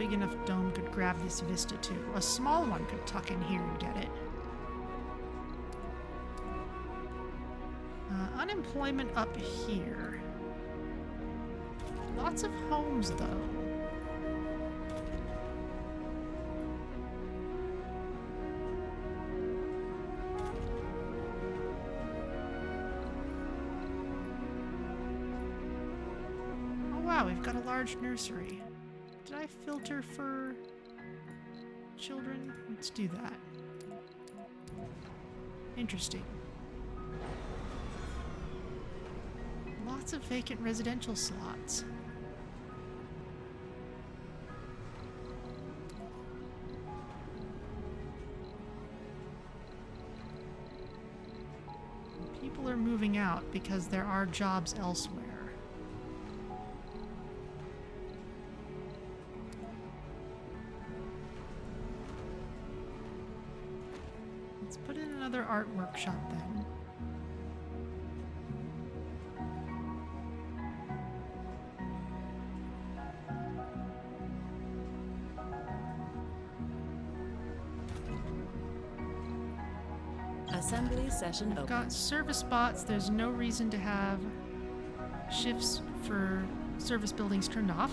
Speaker 1: big enough dome could grab this vista too. A small one could tuck in here and get it. Unemployment up here. Lots of homes though. Wow, we've got a large nursery. Did I filter for children? Let's do that. Interesting. Lots of vacant residential slots. People are moving out because there are jobs elsewhere. Let's put in another art workshop then.
Speaker 2: Assembly session
Speaker 1: We've
Speaker 2: open.
Speaker 1: got service spots. There's no reason to have shifts for service buildings turned off.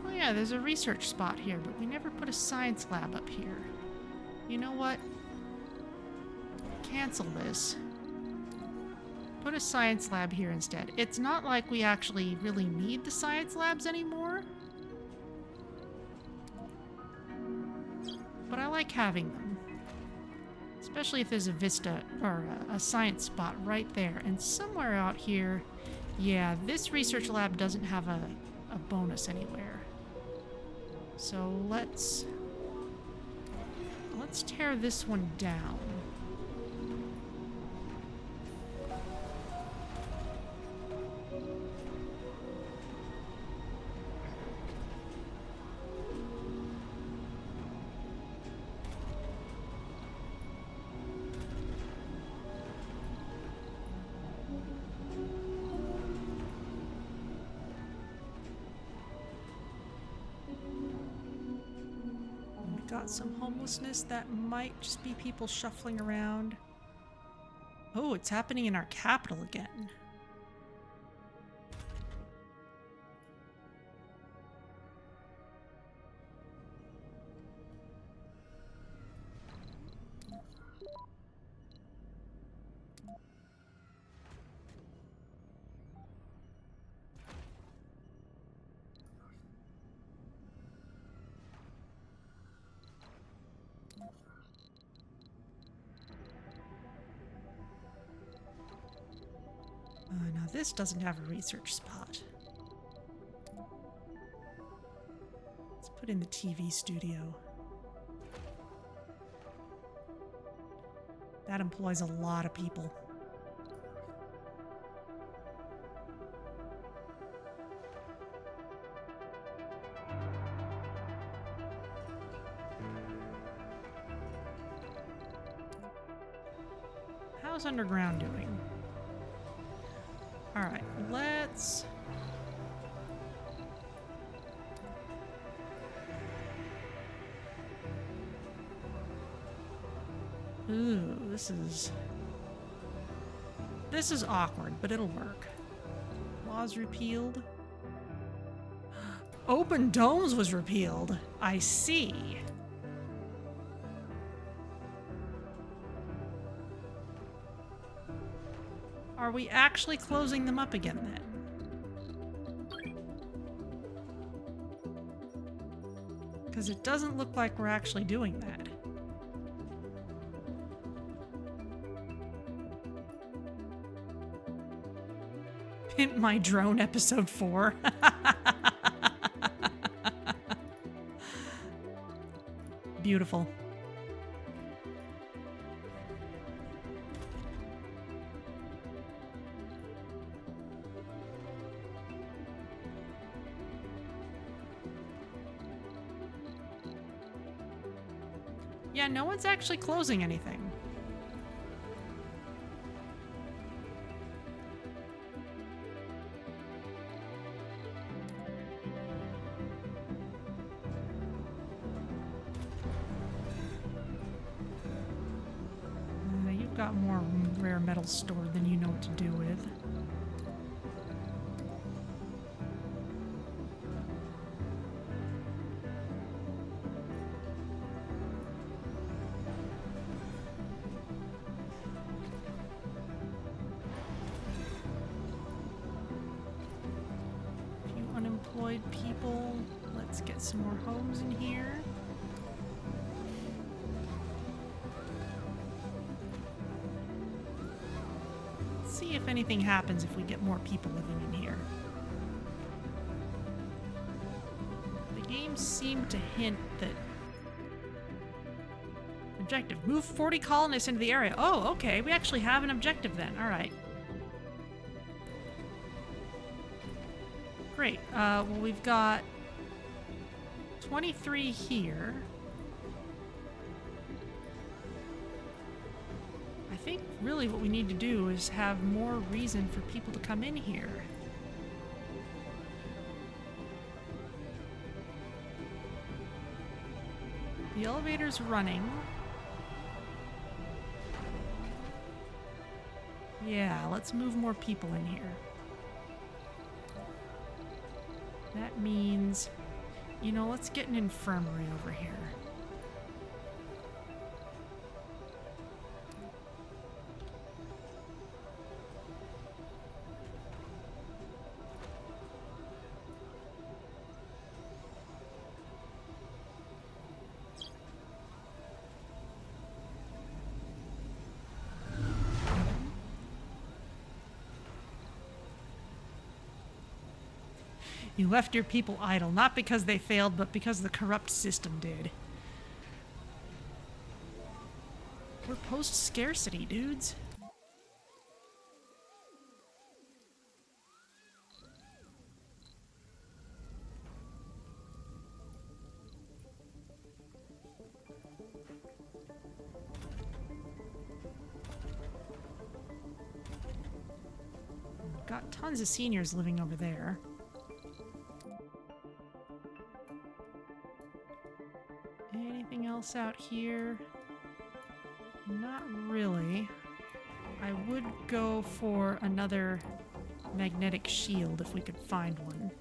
Speaker 1: Oh yeah, there's a research spot here, but we never put a science lab up here. You know what? Cancel this. Put a science lab here instead. It's not like we actually really need the science labs anymore. But I like having them. Especially if there's a vista or a science spot right there. And somewhere out here, yeah, this research lab doesn't have a bonus anywhere. So let's tear this one down. Got some homelessness that might just be people shuffling around. Oh, it's happening in our capital again. Now this doesn't have a research spot. Let's put in the TV studio. That employs a lot of people. How's underground doing? All right, let's... Ooh, this is awkward, but it'll work. Laws repealed. Open domes was repealed. I see. Are we actually closing them up again then? Because it doesn't look like we're actually doing that. Pimp My Drone episode 4. Beautiful. Yeah, no one's actually closing anything. You've got more rare metals stored than you know what to do with. Unemployed people. Let's get some more homes in here. Let's see if anything happens if we get more people living in here. The game seemed to hint that objective. Move 40 colonists into the area. Oh, okay. We actually have an objective then. All right. Great. Well, we've got 23 here. I think really what we need to do is have more reason for people to come in here. The elevator's running. Yeah, let's move more people in here. That means, you know, let's get an infirmary over here. You left your people idle, not because they failed, but because the corrupt system did. We're post-scarcity, dudes. Got tons of seniors living over there. Anything else out here? Not really. I would go for another magnetic shield if we could find one.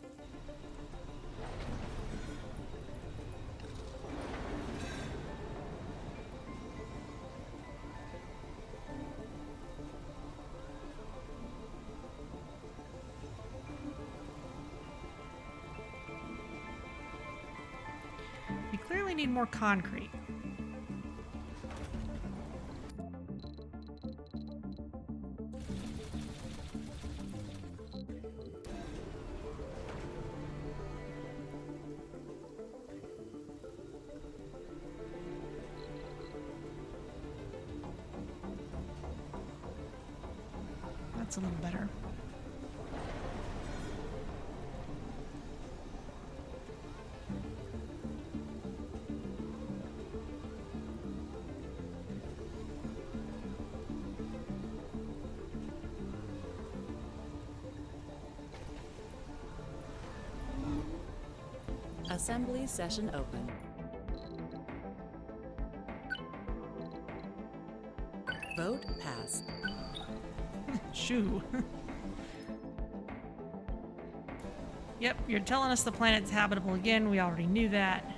Speaker 1: We clearly need more concrete. That's a little better.
Speaker 2: Assembly session open. Vote passed.
Speaker 1: Shoo. Yep, you're telling us the planet's habitable again. We already knew that.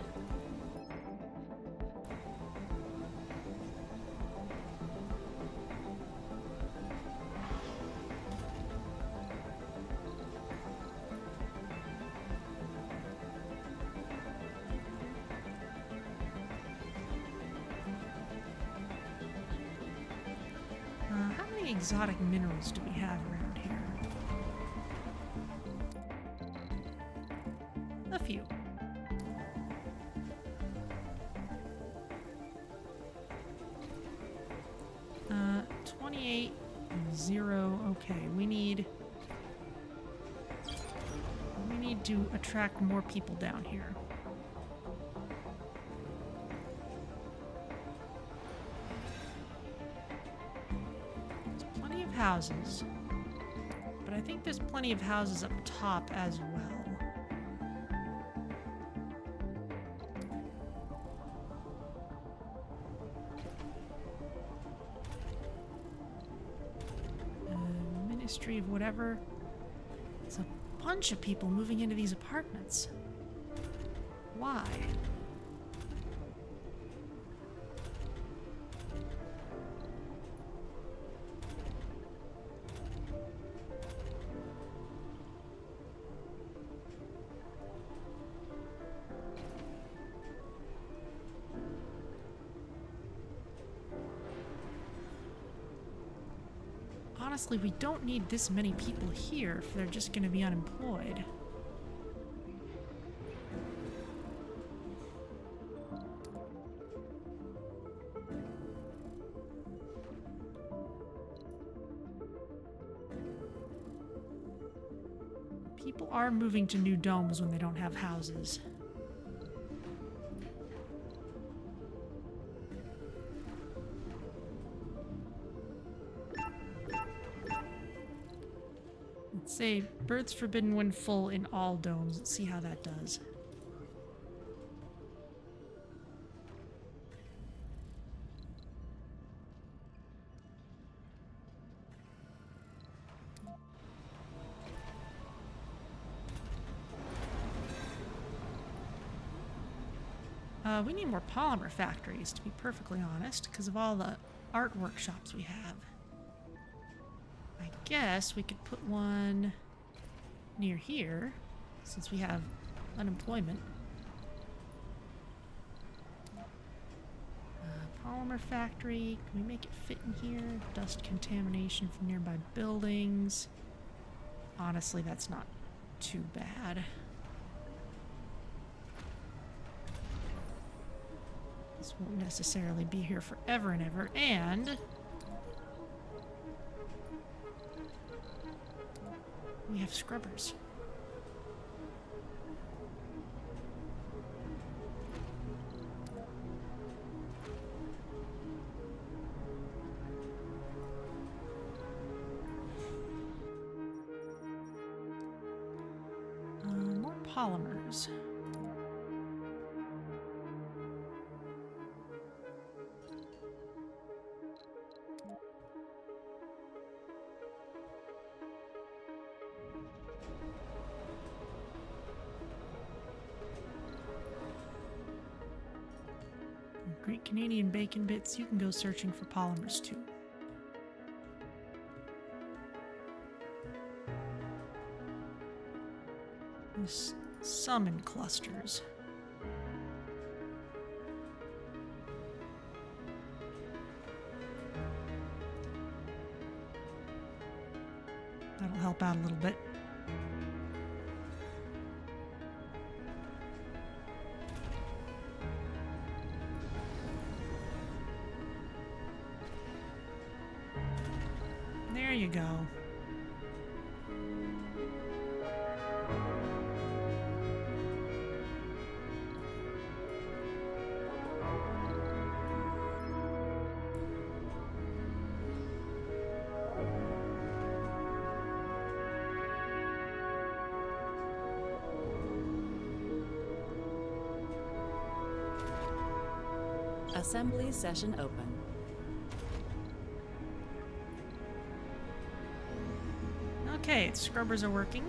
Speaker 1: How many exotic minerals do we have around here? A few. Uh, 28, 0. Okay, we need to attract more people down here. houses. But I think there's plenty of houses up top as well. Ministry of whatever. There's a bunch of people moving into these apartments. Why? Honestly, we don't need this many people here if they're just going to be unemployed. People are moving to new domes when they don't have houses. Let's say birds forbidden when full in all domes. Let's see how that does. We need more polymer factories, to be perfectly honest, because of all the art workshops we have. I guess we could put one near here, since we have unemployment. Polymer factory, can we make it fit in here? Dust contamination from nearby buildings. Honestly, that's not too bad. This won't necessarily be here forever and ever, and we have scrubbers. More polymers. Great Canadian bacon bits, you can go searching for polymers too. There's some in clusters. That'll help out a little bit. There you go.
Speaker 2: Assembly session open.
Speaker 1: Okay, scrubbers are working.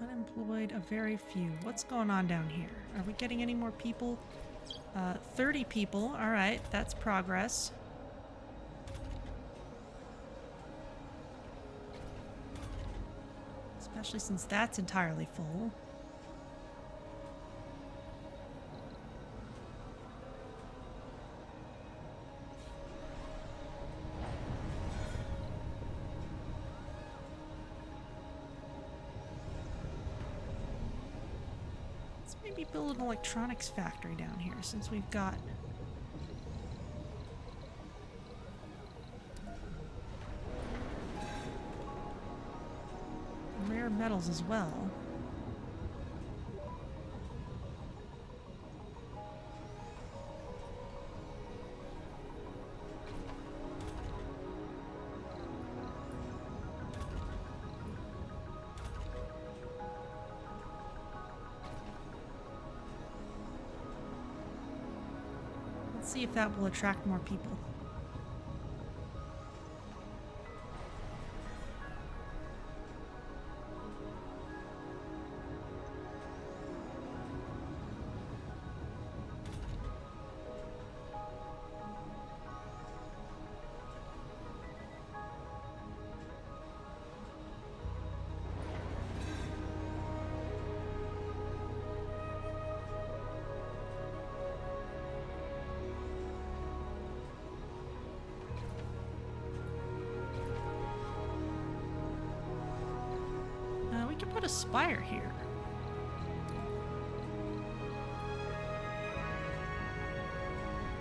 Speaker 1: Unemployed, a very few. What's going on down here? Are we getting any more people? 30 people. All right, that's progress. Especially since that's entirely full. Maybe build an electronics factory down here since we've got rare metals as well. Let's see if that will attract more people. We can put a spire here.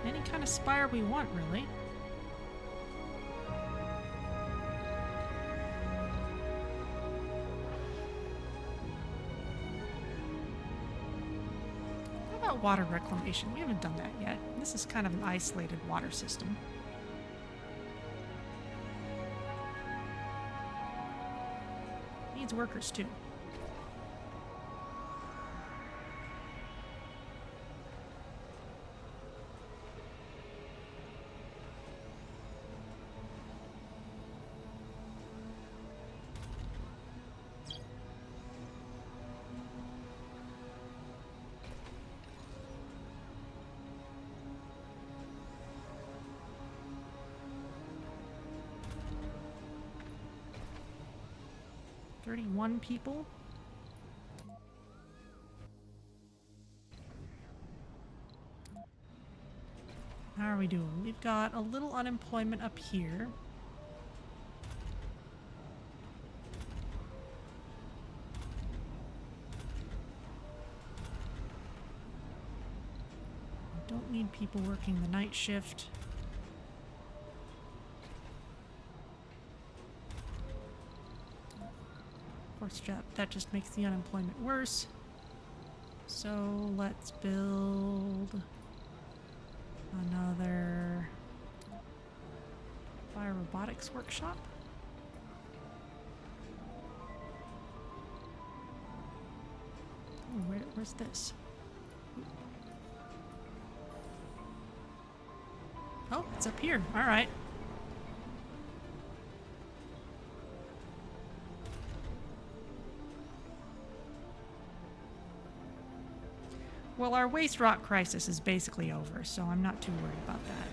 Speaker 1: Any kind of spire we want, really. How about water reclamation? We haven't done that yet. This is kind of an isolated water system. Needs workers too. One people. How are we doing? We've got a little unemployment up here. Don't need people working the night shift. Of course, that just makes the unemployment worse. So let's build another biorobotics workshop. Oh, where's this? Oh, it's up here. All right. Well, our waste rock crisis is basically over, so I'm not too worried about that.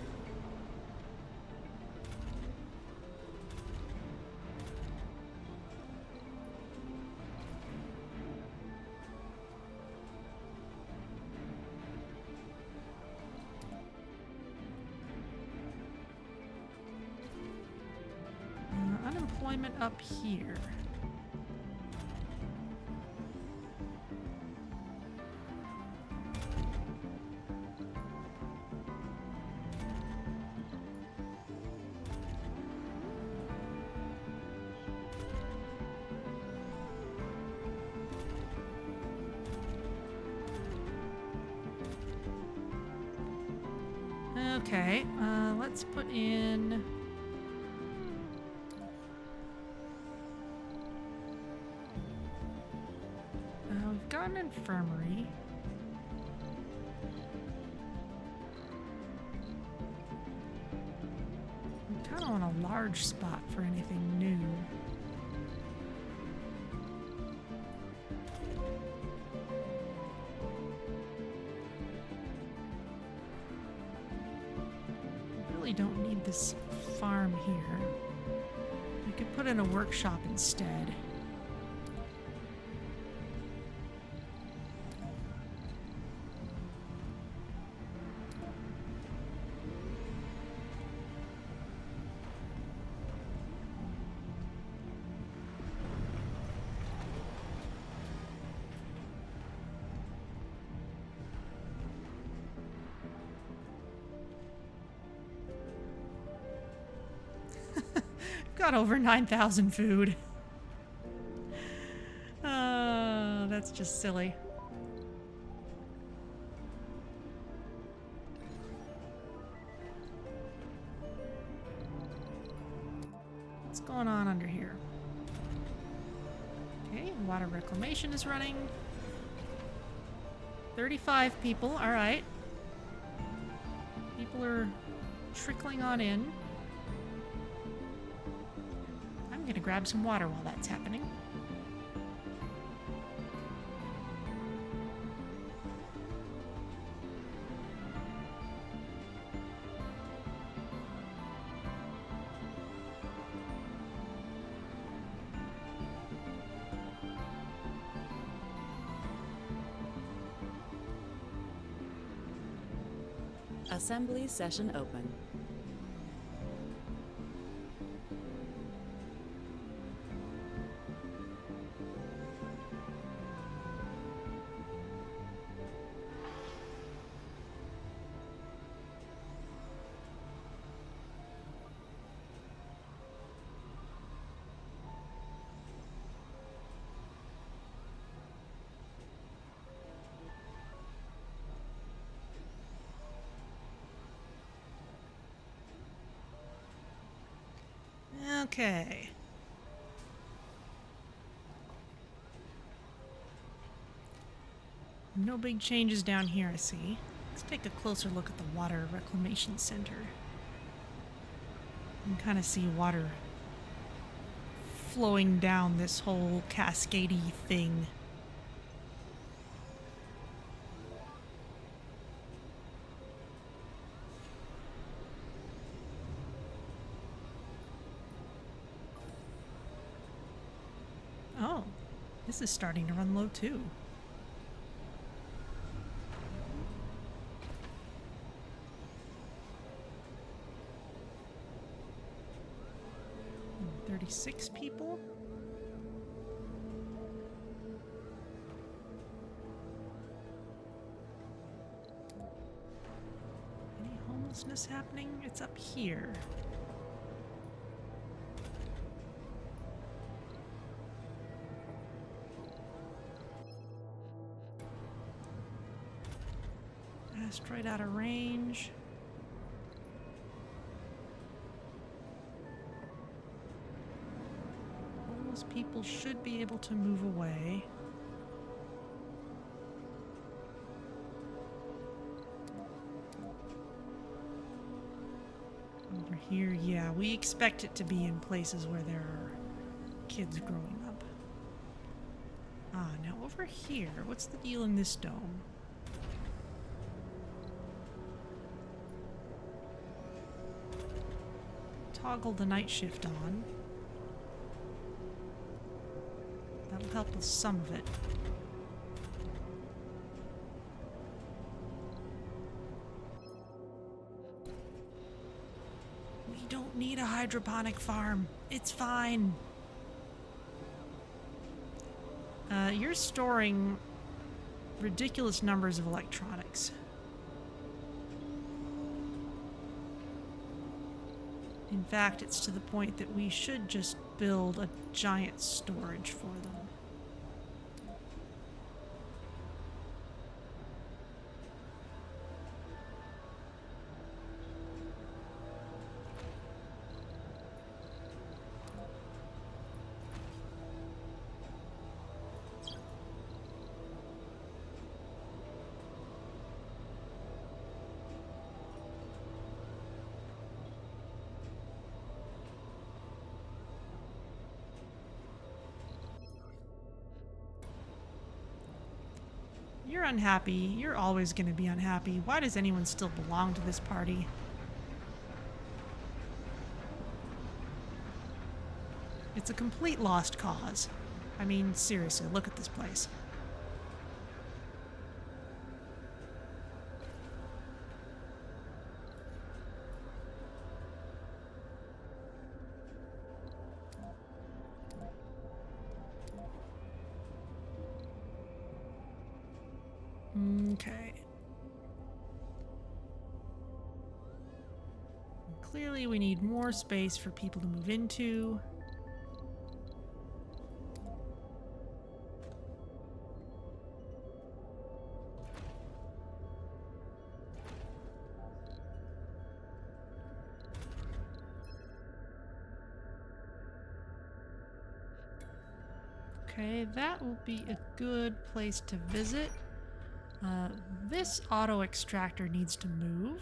Speaker 1: Unemployment up here. Okay, let's put in... we've got an infirmary. We kind of want a large spot for anything new. Don't need this farm here. We could put in a workshop instead. got over 9,000 food. That's just silly. What's going on under here? Okay, water reclamation is running. 35 people, alright. People are trickling on in. I'm gonna grab some water while that's happening.
Speaker 2: Assembly session open.
Speaker 1: Okay. No big changes down here, I see. Let's take a closer look at the Water Reclamation Center. You can kind of see water flowing down this whole cascadey thing. Oh, this is starting to run low too. Hmm, 36 people? Any homelessness happening? It's up here. Asteroid out of range. Homeless people should be able to move away. Over here, yeah, we expect it to be in places where there are kids growing up. Ah, now over here, what's the deal in this dome? Toggle the night shift on. That'll help with some of it. We don't need a hydroponic farm. It's fine. You're storing ridiculous numbers of electronics. In fact, it's to the point that we should just build a giant storage for them. You're unhappy. You're always going to be unhappy. Why does anyone still belong to this party? It's a complete lost cause. I mean, seriously, look at this place. Okay. clearly we need more space for people to move into. Okay, that will be a good place to visit. This auto extractor needs to move.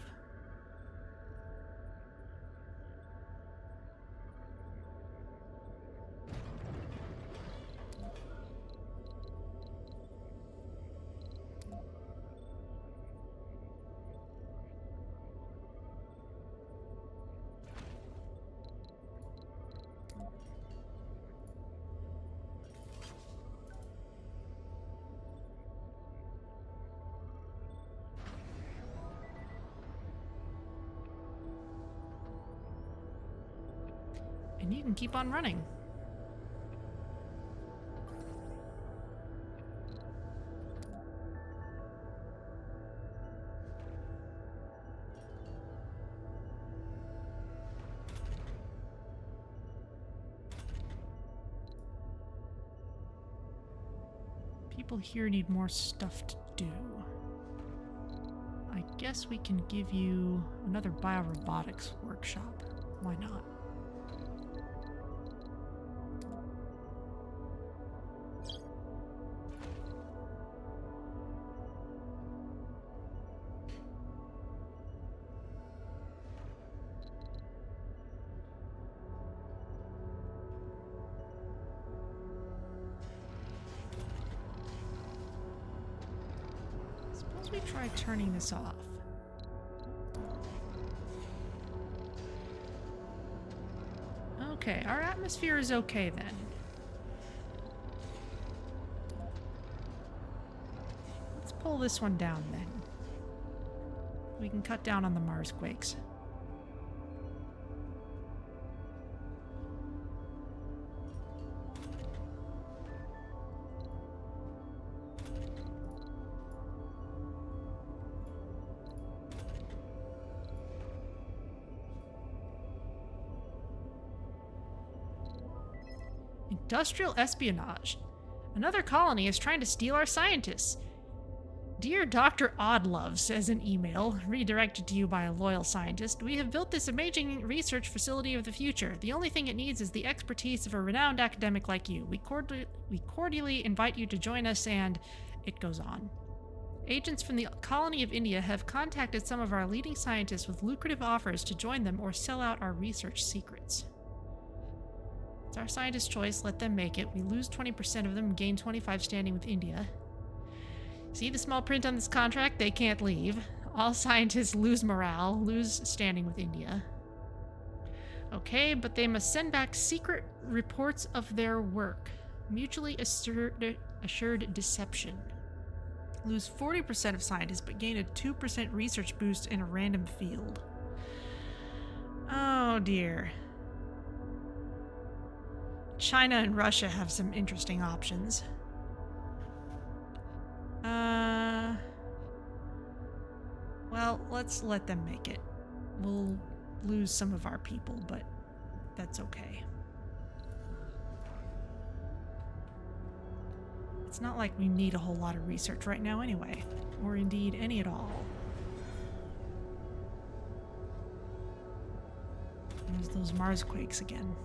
Speaker 1: And you can keep on running. People here need more stuff to do. I guess we can give you another biorobotics workshop. Why not? Suppose we try turning this off. Okay, our atmosphere is okay then. Let's pull this one down then. We can cut down on the Mars quakes. Industrial espionage. Another colony is trying to steal our scientists. Dear Dr. Oddlove, says an email, redirected to you by a loyal scientist, we have built this amazing research facility of the future. The only thing it needs is the expertise of a renowned academic like you. We cordially invite you to join us, and it goes on. Agents from the colony of India have contacted some of our leading scientists with lucrative offers to join them or sell out our research secrets. It's our scientist's choice, let them make it. We lose 20% of them and gain 25 standing with India. See the small print on this contract? They can't leave. All scientists lose morale, lose standing with India. Okay, but they must send back secret reports of their work. Mutually assured deception. Lose 40% of scientists, but gain a 2% research boost in a random field. Oh dear. China and Russia have some interesting options. Well, let's let them make it. We'll lose some of our people, but that's okay. It's not like we need a whole lot of research right now anyway, or indeed any at all. There's those Mars quakes again.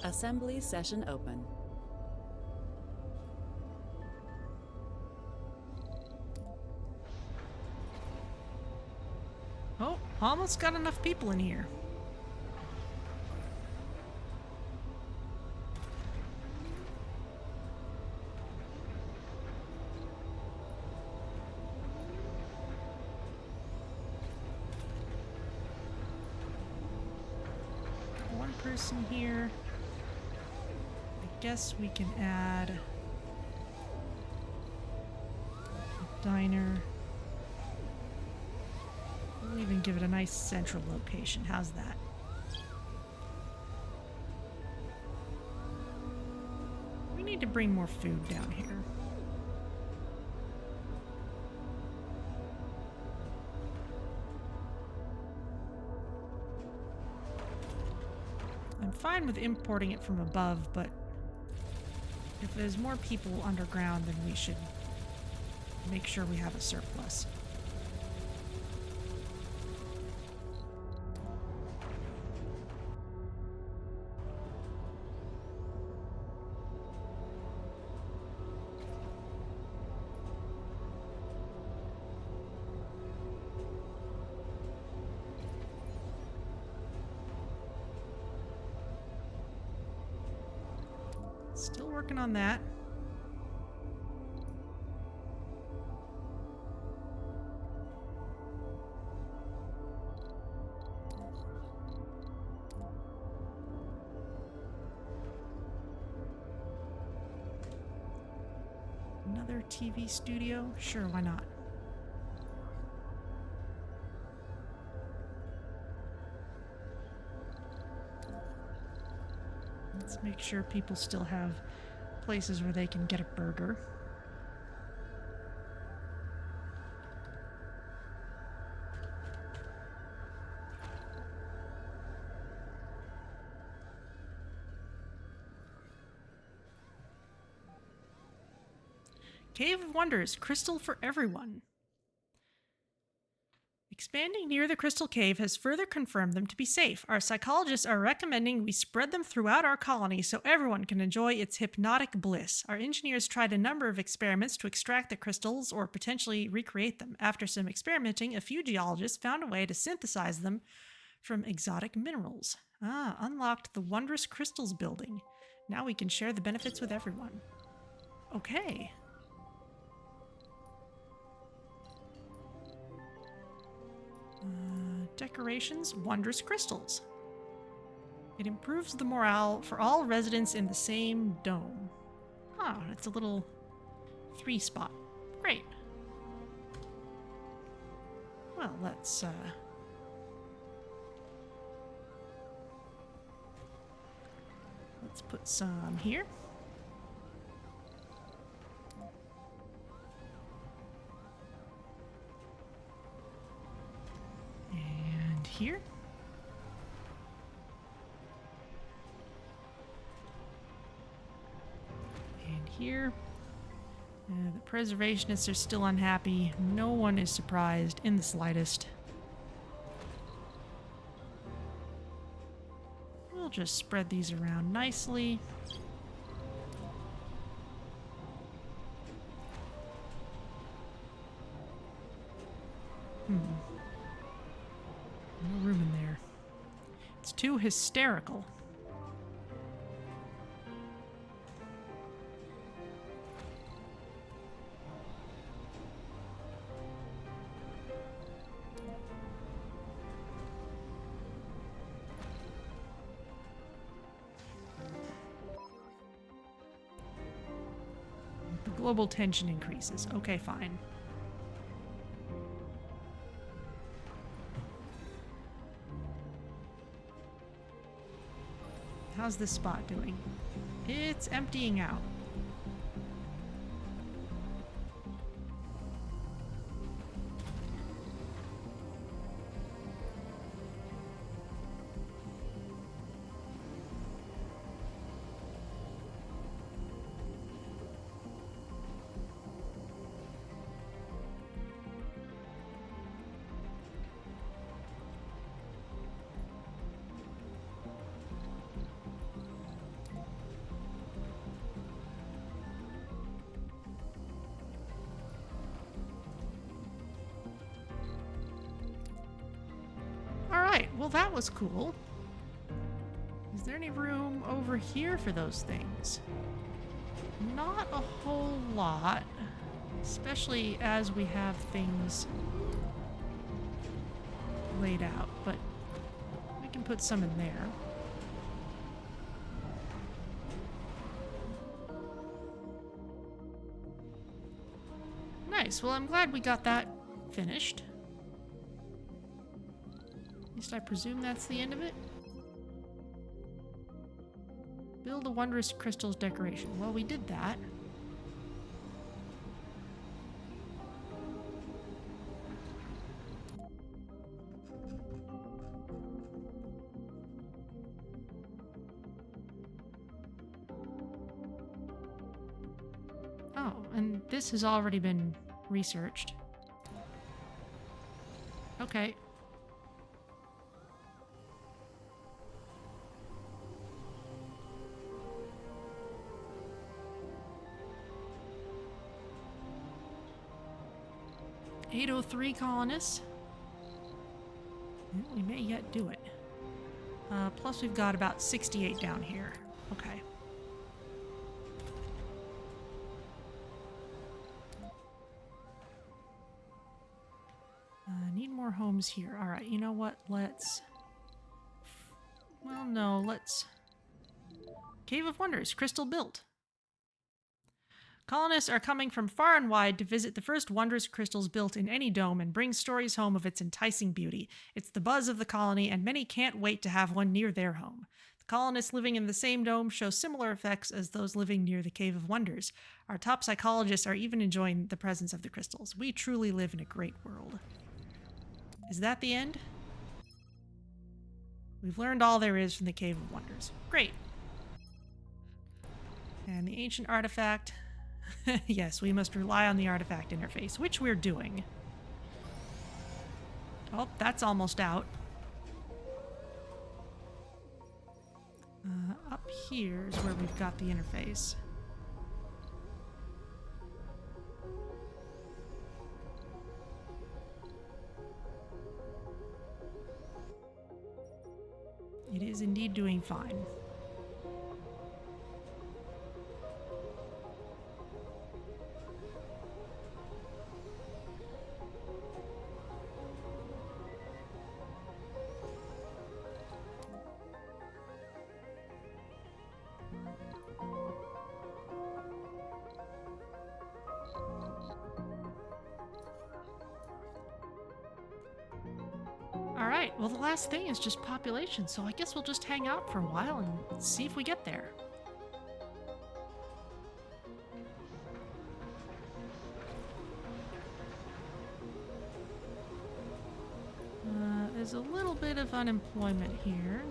Speaker 2: Assembly session open.
Speaker 1: Oh, almost got enough people in here. One person here. guess we can add a diner. We'll even give it a nice central location. How's that? We need to bring more food down here. I'm fine with importing it from above, but if there's more people underground, then we should make sure we have a surplus. Still working on that. Another TV studio? Sure, why not? Let's make sure people still have places where they can get a burger. Cave of Wonders, crystal for everyone. Expanding near the crystal cave has further confirmed them to be safe. Our psychologists are recommending we spread them throughout our colony so everyone can enjoy its hypnotic bliss. Our engineers tried a number of experiments to extract the crystals or potentially recreate them. After some experimenting, a few geologists found a way to synthesize them from exotic minerals. Unlocked the Wondrous Crystals building. Now we can share the benefits with everyone. Okay. Decorations, Wondrous Crystals. It improves the morale for all residents in the same dome. It's a little 3-spot. Great. Well, let's put some here. Here. And here. The preservationists are still unhappy. No one is surprised in the slightest. We'll just spread these around nicely. No room in there. It's too hysterical. The global tension increases. Okay, fine. How's this spot doing? It's emptying out. Well, that was cool. Is there any room over here for those things? Not a whole lot, especially as we have things laid out, but we can put some in there. Nice. Well, I'm glad we got that finished. At least I presume that's the end of it. Build a wondrous crystals decoration. Well, we did that. Oh, and this has already been researched. Okay. "803 colonists. We may yet do it. Plus we've got about 68 down here. Okay. Need more homes here. Alright, you know what? Let's... Well, no, let's... Cave of Wonders, crystal built. Colonists are coming from far and wide to visit the first wondrous crystals built in any dome and bring stories home of its enticing beauty. It's the buzz of the colony, and many can't wait to have one near their home. The colonists living in the same dome show similar effects as those living near the Cave of Wonders. Our top psychologists are even enjoying the presence of the crystals. We truly live in a great world. Is that the end? We've learned all there is from the Cave of Wonders. Great. And the ancient artifact. Yes, we must rely on the artifact interface, which we're doing. Oh, that's almost out. Up here is where we've got the interface. It is indeed doing fine. Alright, well the last thing is just population, so I guess we'll just hang out for a while and see if we get there. There's a little bit of unemployment here.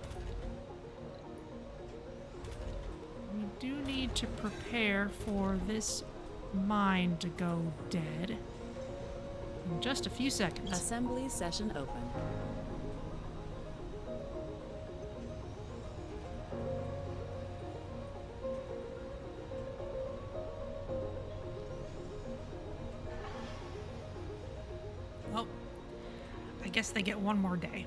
Speaker 1: We do need to prepare for this mine to go dead in just a few seconds.
Speaker 2: Assembly session open.
Speaker 1: Well, I guess they get one more day.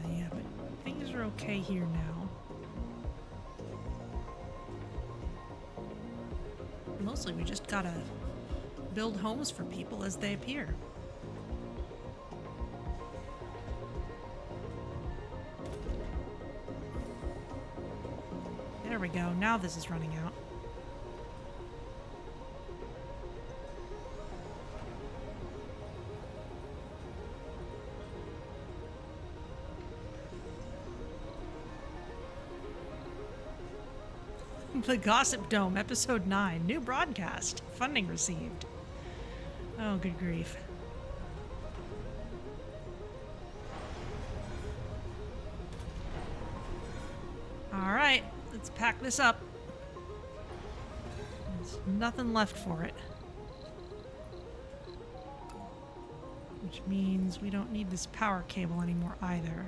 Speaker 1: Yeah, but things are okay here now. Mostly we just gotta build homes for people as they appear. There we go. Now this is running out. The Gossip Dome, Episode 9, new broadcast. Funding received. Oh, good grief. Alright, let's pack this up. There's nothing left for it. Which means we don't need this power cable anymore either.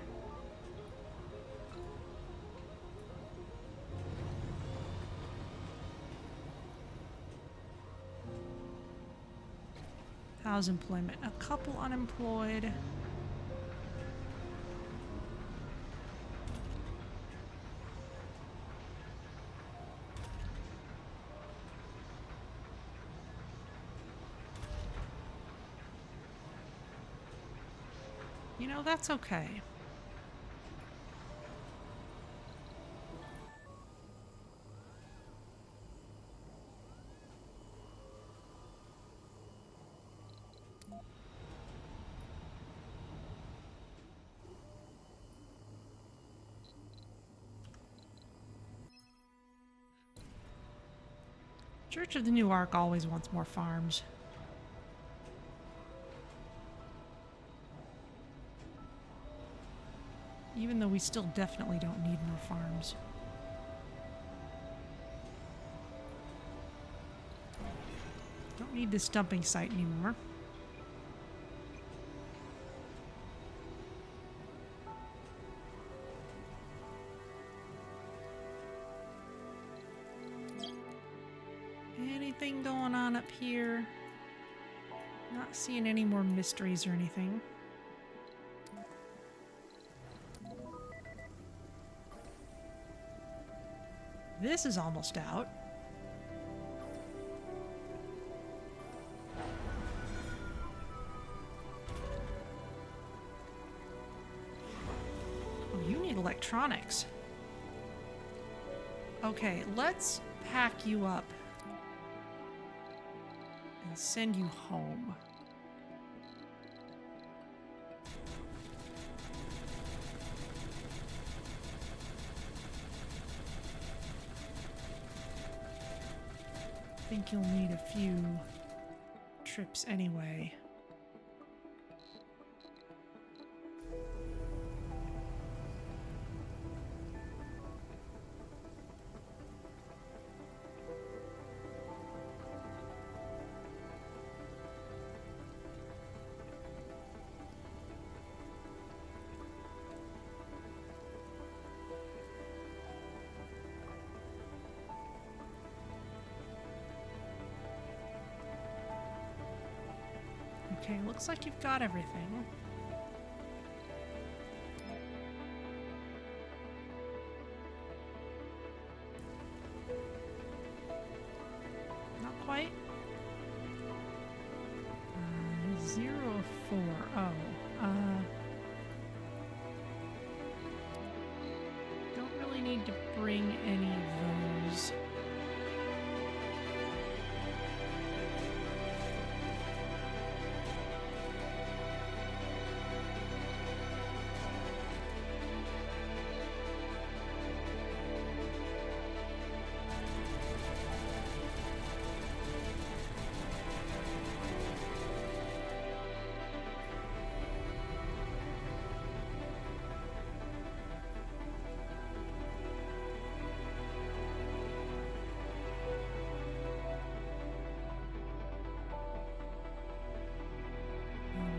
Speaker 1: How's employment? A couple unemployed. You know, that's okay. Church of the New Ark always wants more farms. Even though we still definitely don't need more farms. Don't need this dumping site anymore. Anything going on up here? Not seeing any more mysteries or anything. This is almost out. Oh, you need electronics. Okay, let's pack you up and send you home. I think you'll need a few trips anyway. Okay, looks like you've got everything. Not quite. 0-4. Oh. Don't really need to bring any of those.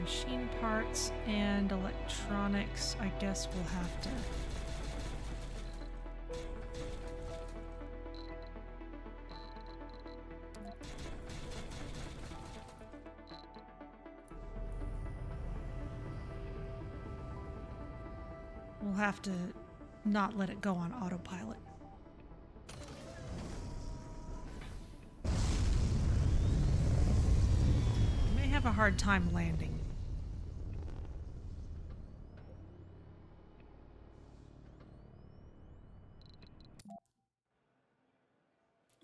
Speaker 1: Machine parts and electronics, I guess we'll have to. We'll have to not let it go on autopilot. You may have a hard time landing.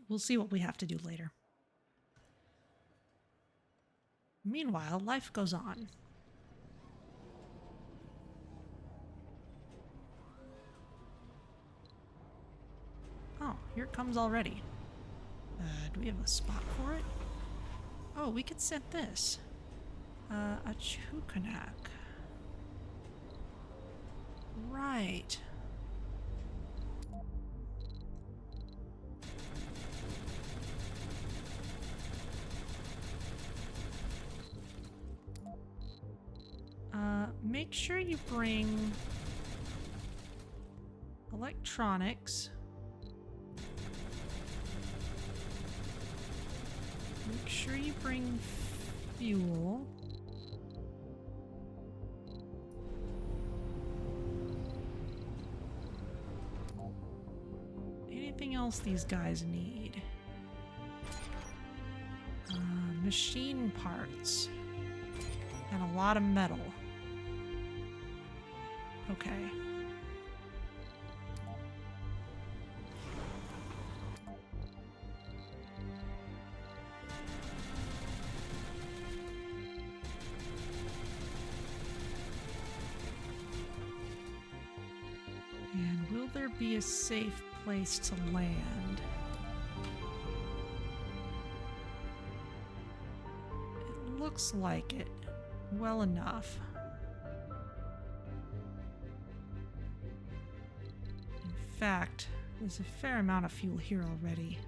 Speaker 1: We'll see what we have to do later. Meanwhile, life goes on. Oh, here it comes already. Do we have a spot for it? Oh, we could set this. A Chukanak. Right. Make sure you bring electronics. Make sure you bring fuel. Anything else these guys need? Machine parts. And a lot of metal. Okay. And will there be a safe place to land? It looks like it. Well enough. In fact, there's a fair amount of fuel here already.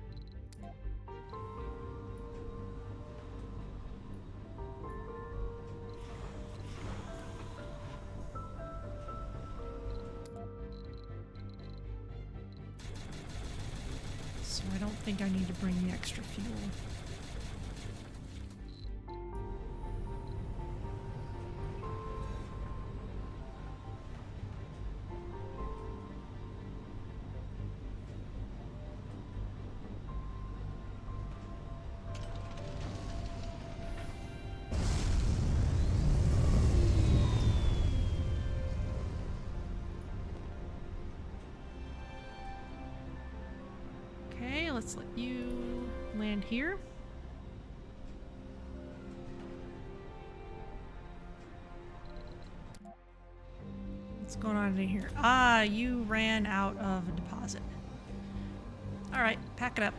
Speaker 1: So I don't think I need to bring the extra fuel. Let's let you land here. What's going on in here? Ah, you ran out of a deposit. All right, pack it up.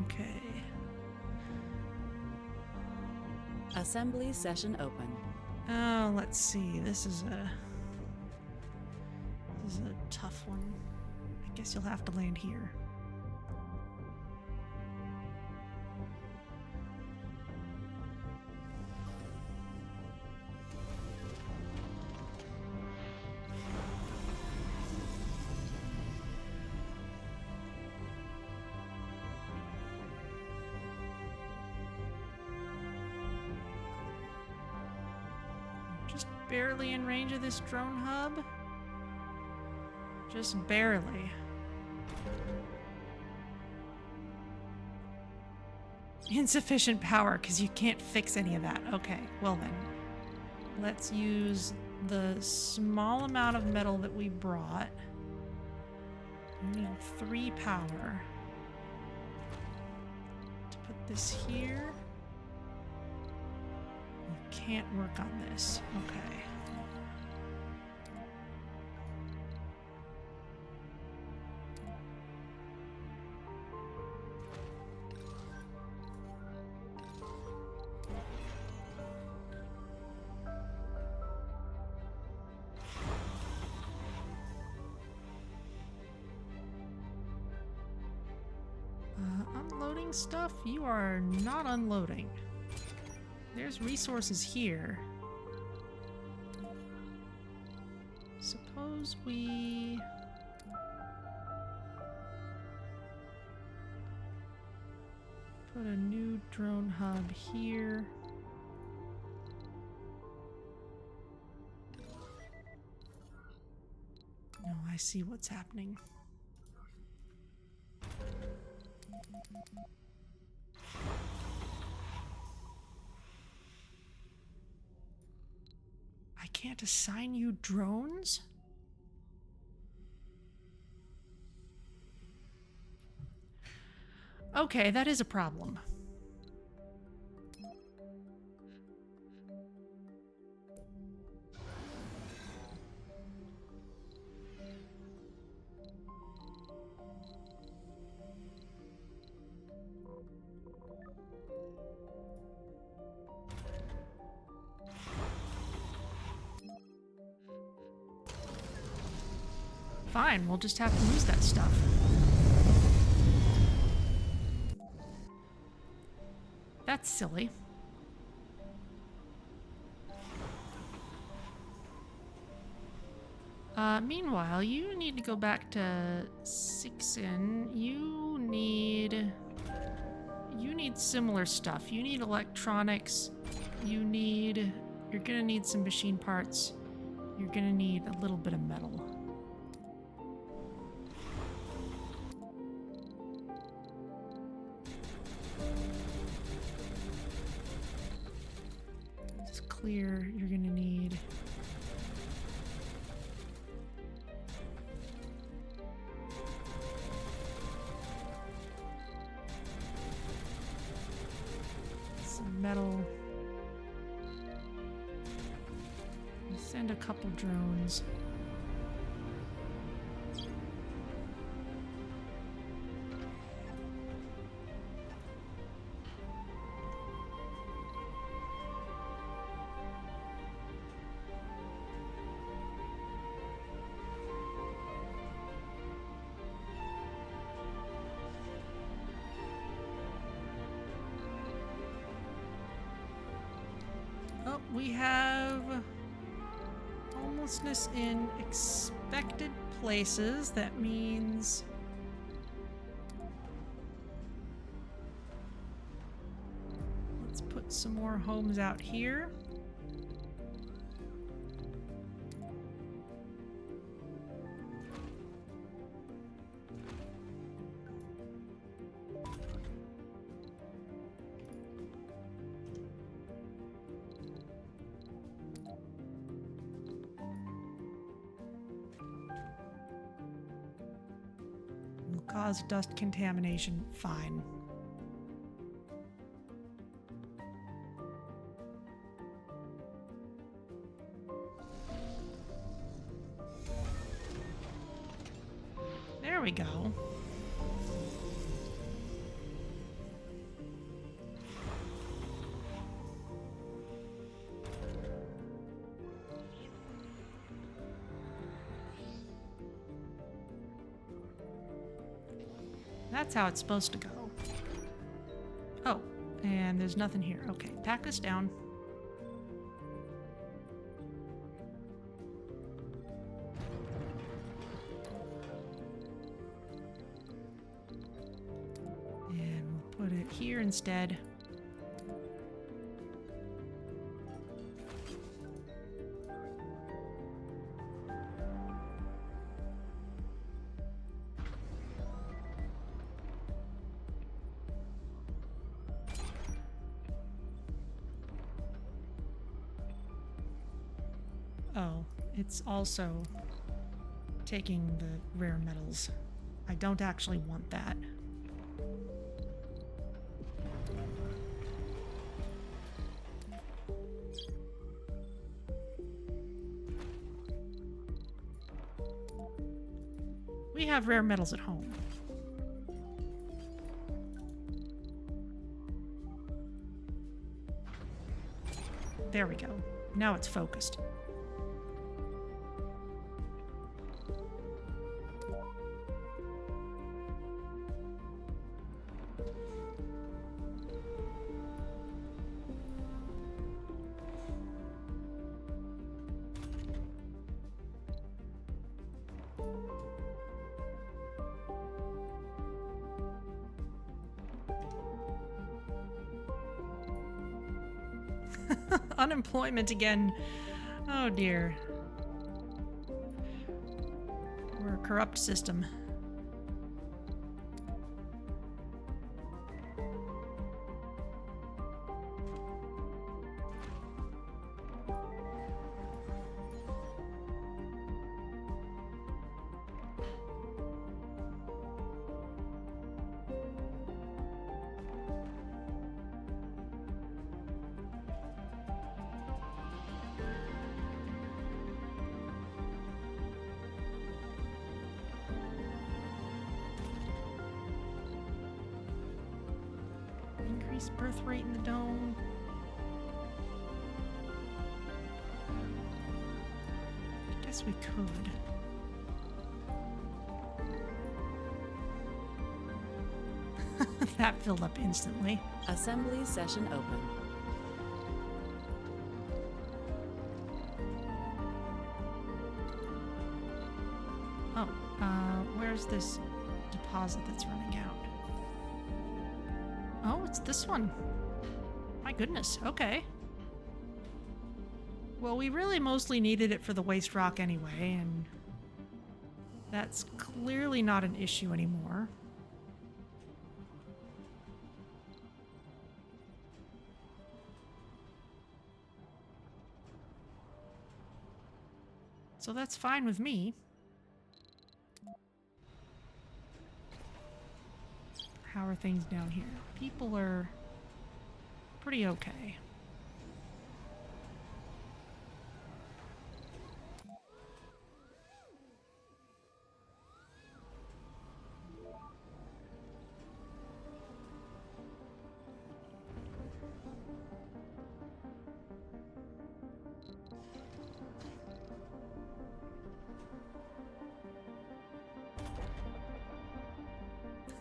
Speaker 1: Okay.
Speaker 2: Assembly session open.
Speaker 1: Oh, let's see. This is a tough one. I guess you'll have to land here. Just barely in range of this drone hub. Just barely. Insufficient power because you can't fix any of that. Okay, well then. Let's use the small amount of metal that we brought. We need 3 power. To put this here. Can't work on this. Okay. Unloading stuff? You are not unloading. There's resources here. Suppose we... put a new drone hub here. No, I see what's happening. I can't assign you drones? Okay, that is a problem. Fine, we'll just have to use that stuff. That's silly. Meanwhile, you need to go back to Sixin. You need similar stuff. You need electronics. You're gonna need some machine parts. You're gonna need a little bit of metal. It's clear. You're gonna need some metal. Send a couple drones. Oh, we have homelessness in expected places. That means let's put some more homes out here. Cause dust contamination. Fine. There we go. That's how it's supposed to go. Oh, and there's nothing here. Okay, pack this down. And we'll put it here instead. Oh, it's also taking the rare metals. I don't actually want that. We have rare metals at home. There we go. Now it's focused. Unemployment again. Oh dear. We're a corrupt system. Increase birth rate in the dome. I guess we could. That filled up instantly.
Speaker 2: Assembly session open.
Speaker 1: Oh, where's this deposit that's running out? Oh, it's this one. My goodness, okay. Well, we really mostly needed it for the waste rock anyway, and that's clearly not an issue anymore. So that's fine with me. How are things down here? People are pretty okay.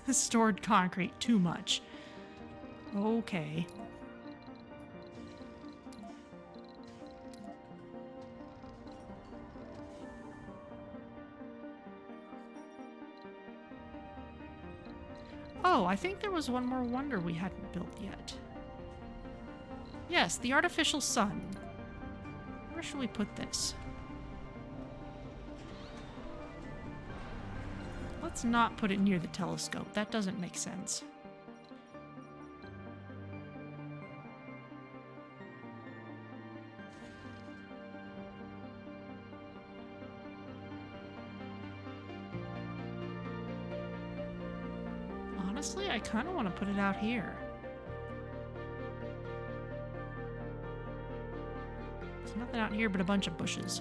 Speaker 1: Stored concrete, too much. Okay. Oh, I think there was one more wonder we hadn't built yet. Yes, the artificial sun. Where should we put this? Let's not put it near the telescope. That doesn't make sense. Honestly, I kind of want to put it out here. There's nothing out here but a bunch of bushes.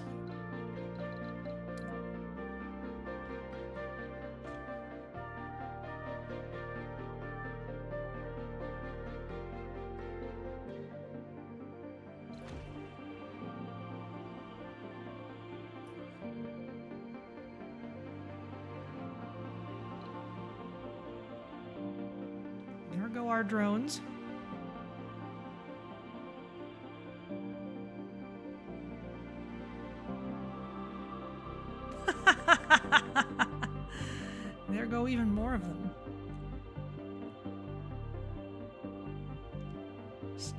Speaker 1: There go our drones. There go even more of them.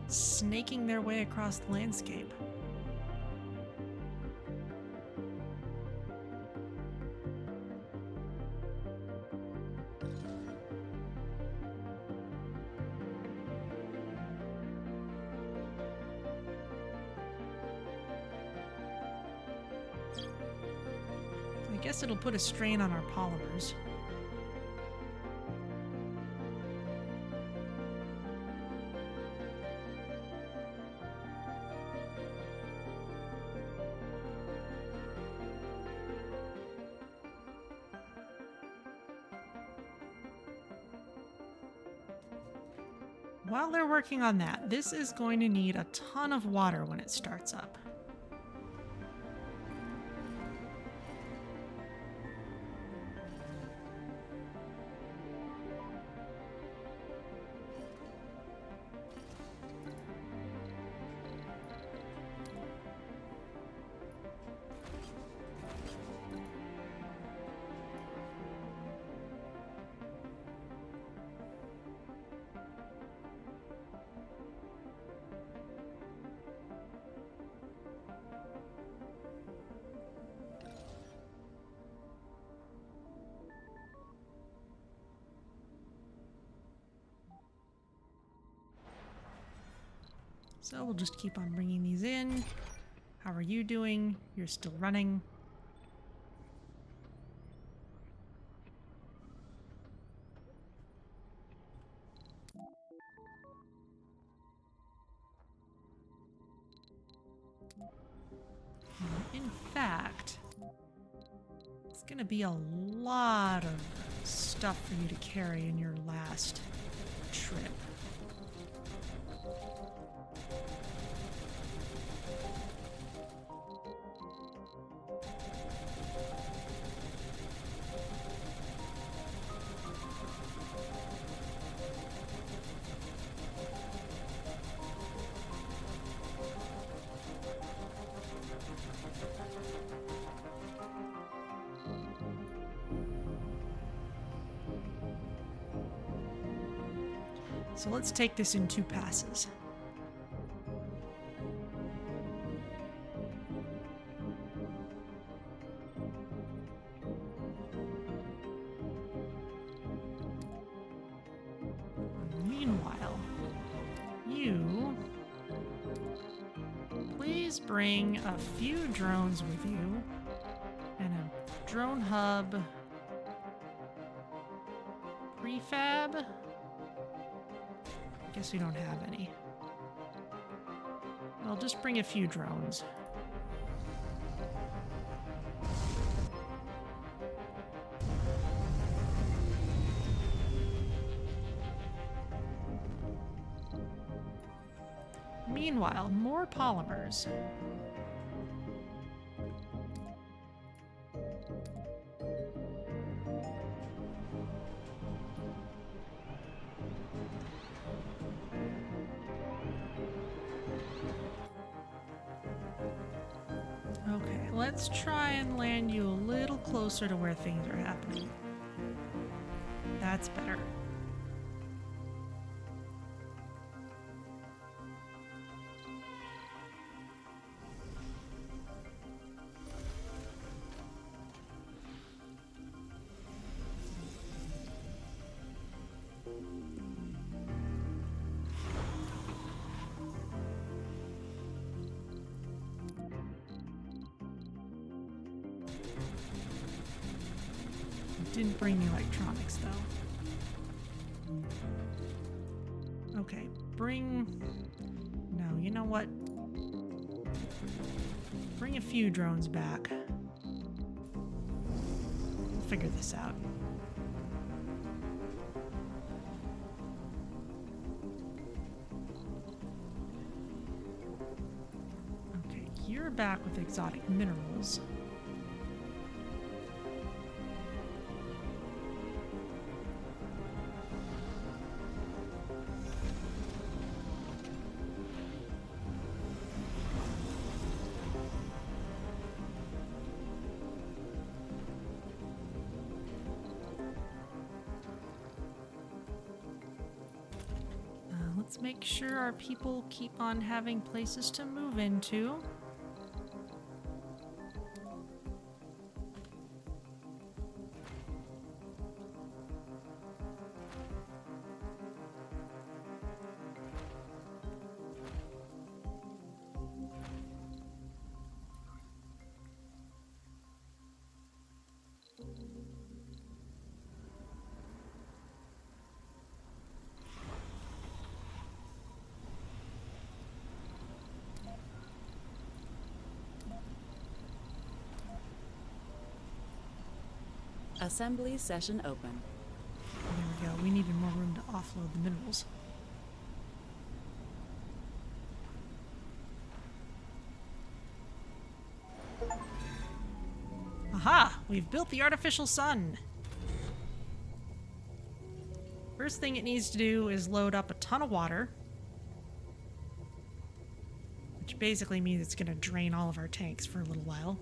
Speaker 1: Snaking their way across the landscape. I guess it'll put a strain on our polymers. While they're working on that, this is going to need a ton of water when it starts up. So we'll just keep on bringing these in. How are you doing? You're still running. In fact, it's going to be a lot of stuff for you to carry in your last trip. So let's take this in 2 passes. Meanwhile, you please bring a few drones with you and a drone hub prefab. Guess we don't have any. I'll just bring a few drones. Meanwhile, more polymers. Okay, let's try and land you a little closer to where things are happening. That's better. Didn't bring the electronics though. Okay, no, you know what? Bring a few drones back. We'll figure this out. Okay, you're back with exotic minerals. Let's make sure our people keep on having places to move into.
Speaker 2: Assembly session open.
Speaker 1: There we go. We needed more room to offload the minerals. Aha! We've built the artificial sun! First thing it needs to do is load up a ton of water. Which basically means it's going to drain all of our tanks for a little while.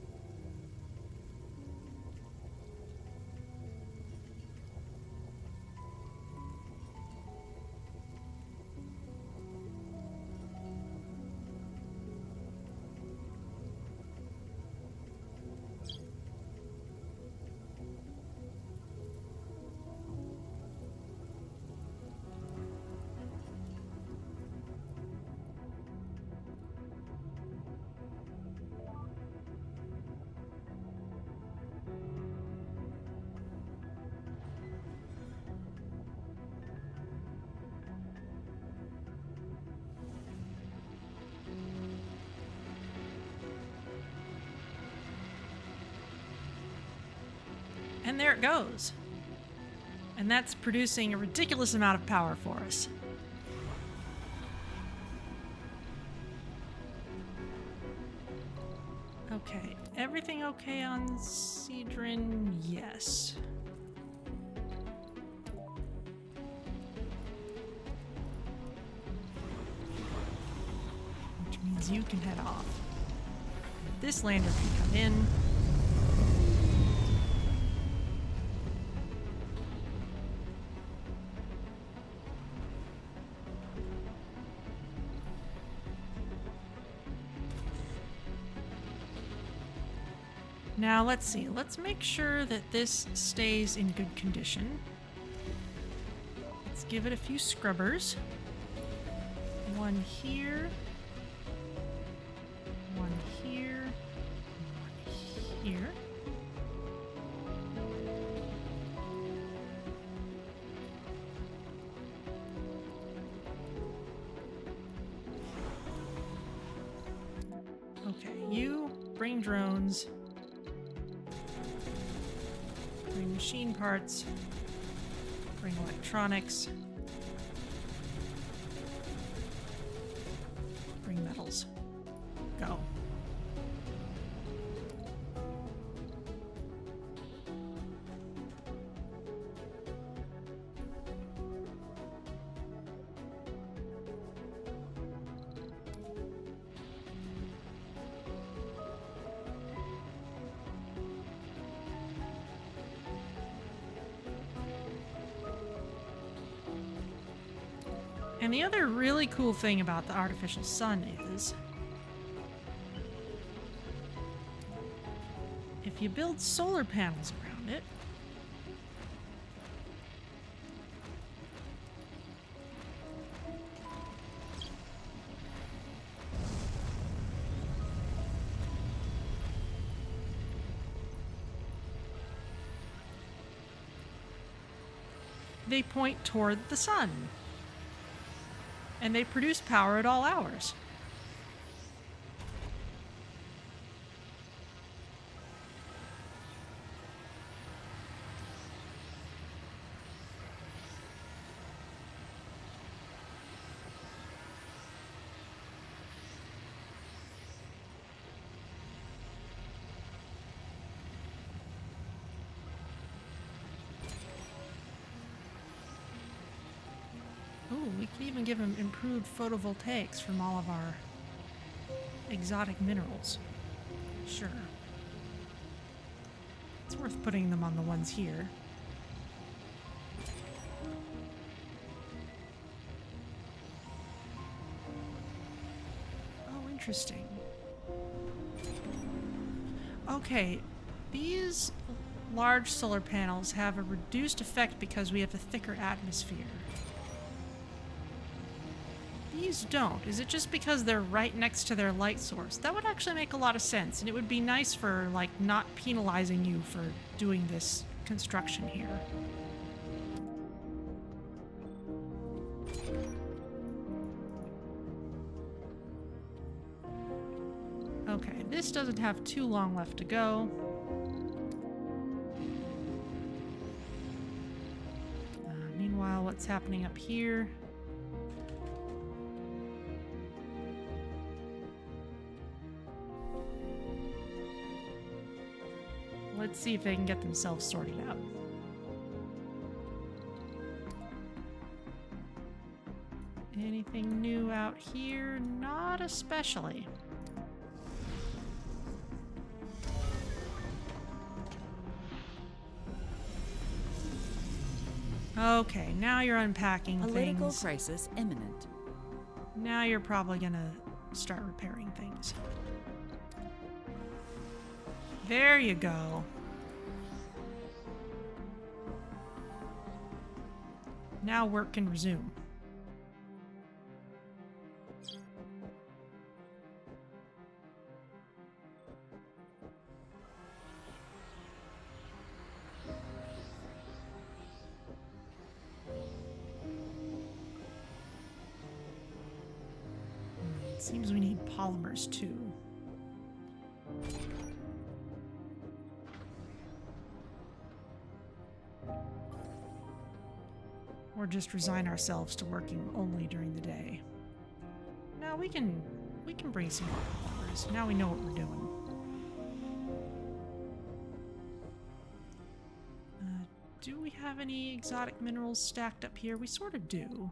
Speaker 1: And there it goes. And that's producing a ridiculous amount of power for us. Okay, everything okay on Cedron? Yes. Which means you can head off. This lander can come in. Now let's see. Let's make sure that this stays in good condition. Let's give it a few scrubbers. One here. One here. One here. Okay, you bring drones. Bring machine parts. Bring electronics. Bring metals. Go. And the other really cool thing about the artificial sun is if you build solar panels around it, they point toward the sun. And they produce power at all hours. Ooh, we could even give them improved photovoltaics from all of our exotic minerals. Sure. It's worth putting them on the ones here. Oh, interesting. Okay, these large solar panels have a reduced effect because we have a thicker atmosphere. These don't. Is it just because they're right next to their light source? That would actually make a lot of sense, and it would be nice for, like, not penalizing you for doing this construction here. Okay, this doesn't have too long left to go. Meanwhile, what's happening up here? Let's see if they can get themselves sorted out. Anything new out here? Not especially. Okay, now you're unpacking
Speaker 2: Political
Speaker 1: things.
Speaker 2: crisis imminent.
Speaker 1: Now you're probably gonna start repairing things. There you go. Now work can resume. It seems we need polymers too. Or just resign ourselves to working only during the day. No, we can bring some more polymers. Now we know what we're doing. Do we have any exotic minerals stacked up here? We sort of do.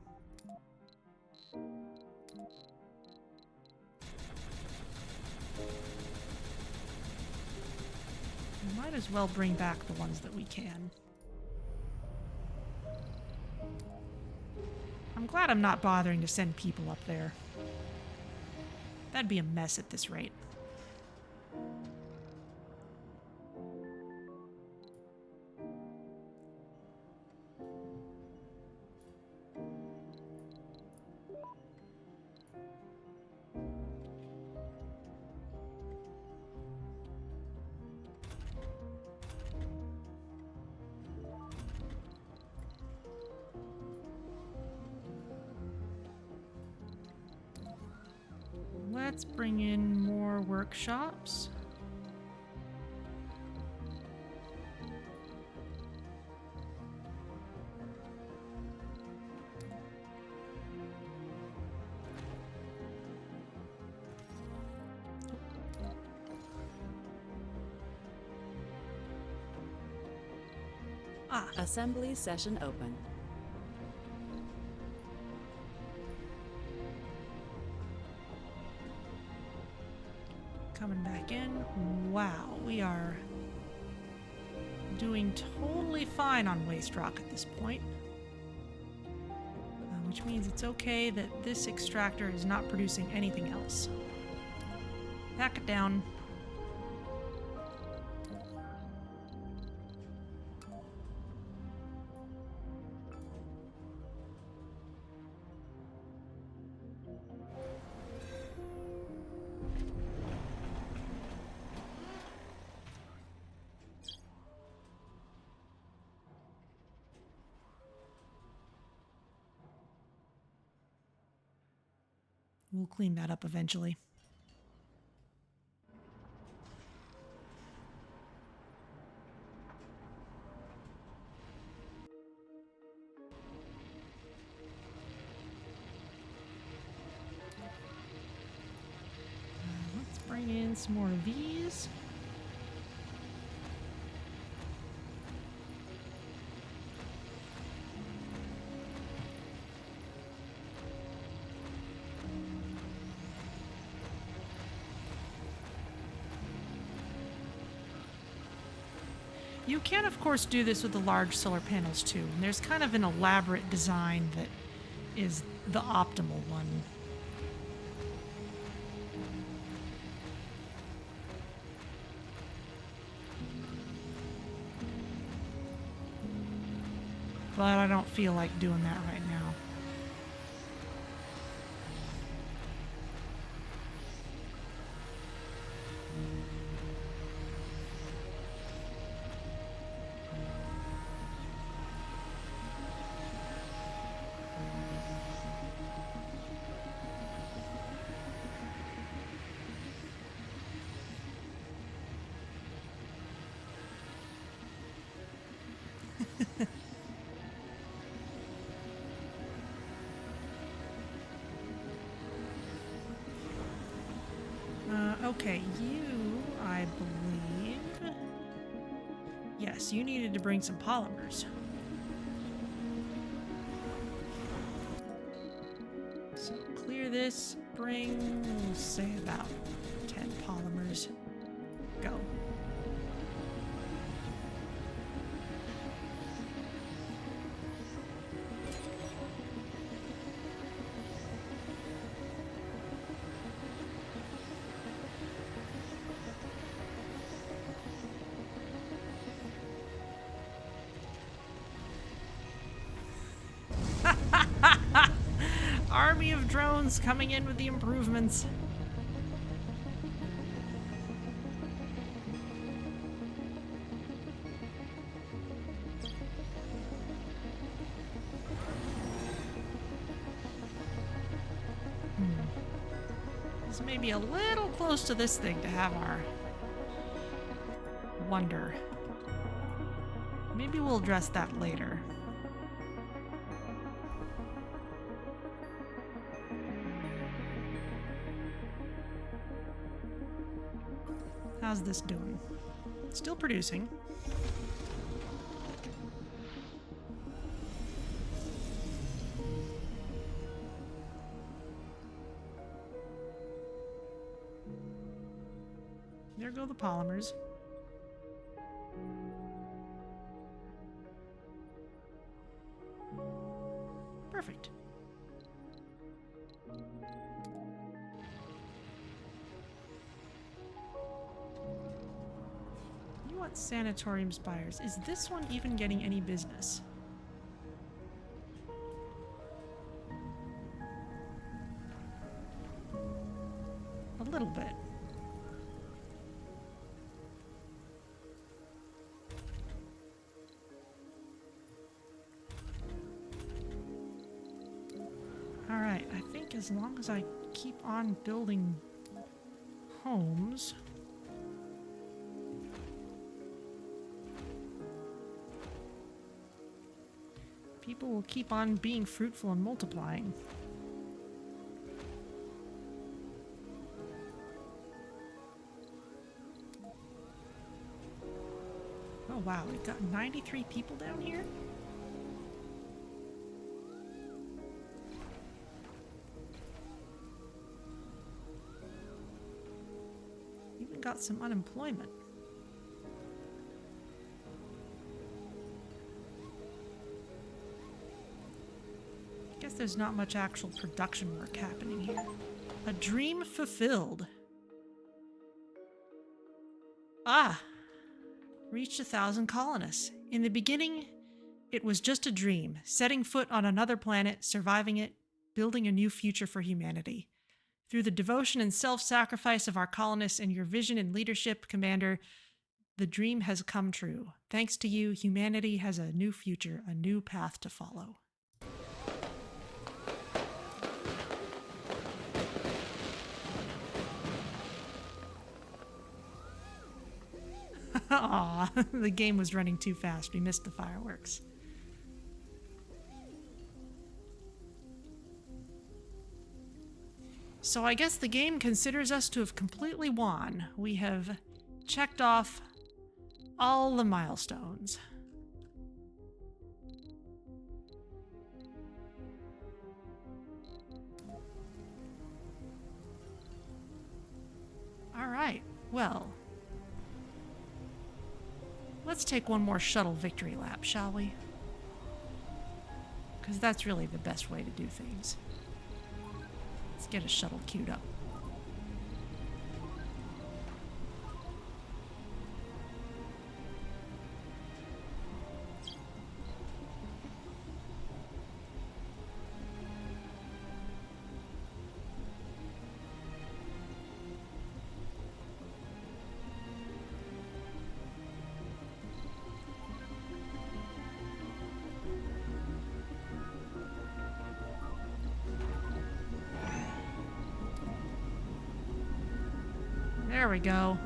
Speaker 1: We might as well bring back the ones that we can. I'm glad I'm not bothering to send people up there. That'd be a mess at this rate. Let's bring in more workshops. Ah,
Speaker 2: Assembly session open.
Speaker 1: coming back in. Wow, we are doing totally fine on waste rock at this point. Which means it's okay that this extractor is not producing anything else. Back it down. We'll clean that up eventually. Let's bring in some more of these. You can, of course, do this with the large solar panels, too. And there's kind of an elaborate design that is the optimal one. But I don't feel like doing that right now. Okay, you, I believe... Yes, you needed to bring some polymers. So clear this, bring, we'll say about 10 polymers. Go. Army of drones coming in with the improvements. This may be a little close to this thing to have our wonder. Maybe we'll address that later. How's this doing? Still producing. There go the polymers. Perfect. You want sanatorium spires. Is this one even getting any business? A little bit. Alright, I think as long as I keep on building homes. People will keep on being fruitful and multiplying. Oh wow, we've got 93 people down here? Even got some unemployment. I guess there's not much actual production work happening here. A dream fulfilled. Ah! Reached 1,000 colonists. In the beginning, it was just a dream, setting foot on another planet, surviving it, building a new future for humanity. Through the devotion and self-sacrifice of our colonists and your vision and leadership, Commander, the dream has come true. Thanks to you, humanity has a new future, a new path to follow. Aw, the game was running too fast. We missed the fireworks. So I guess the game considers us to have completely won. We have checked off all the milestones. All right, well, let's take one more shuttle victory lap, shall we? Because that's really the best way to do things. Let's get a shuttle queued up. There we go.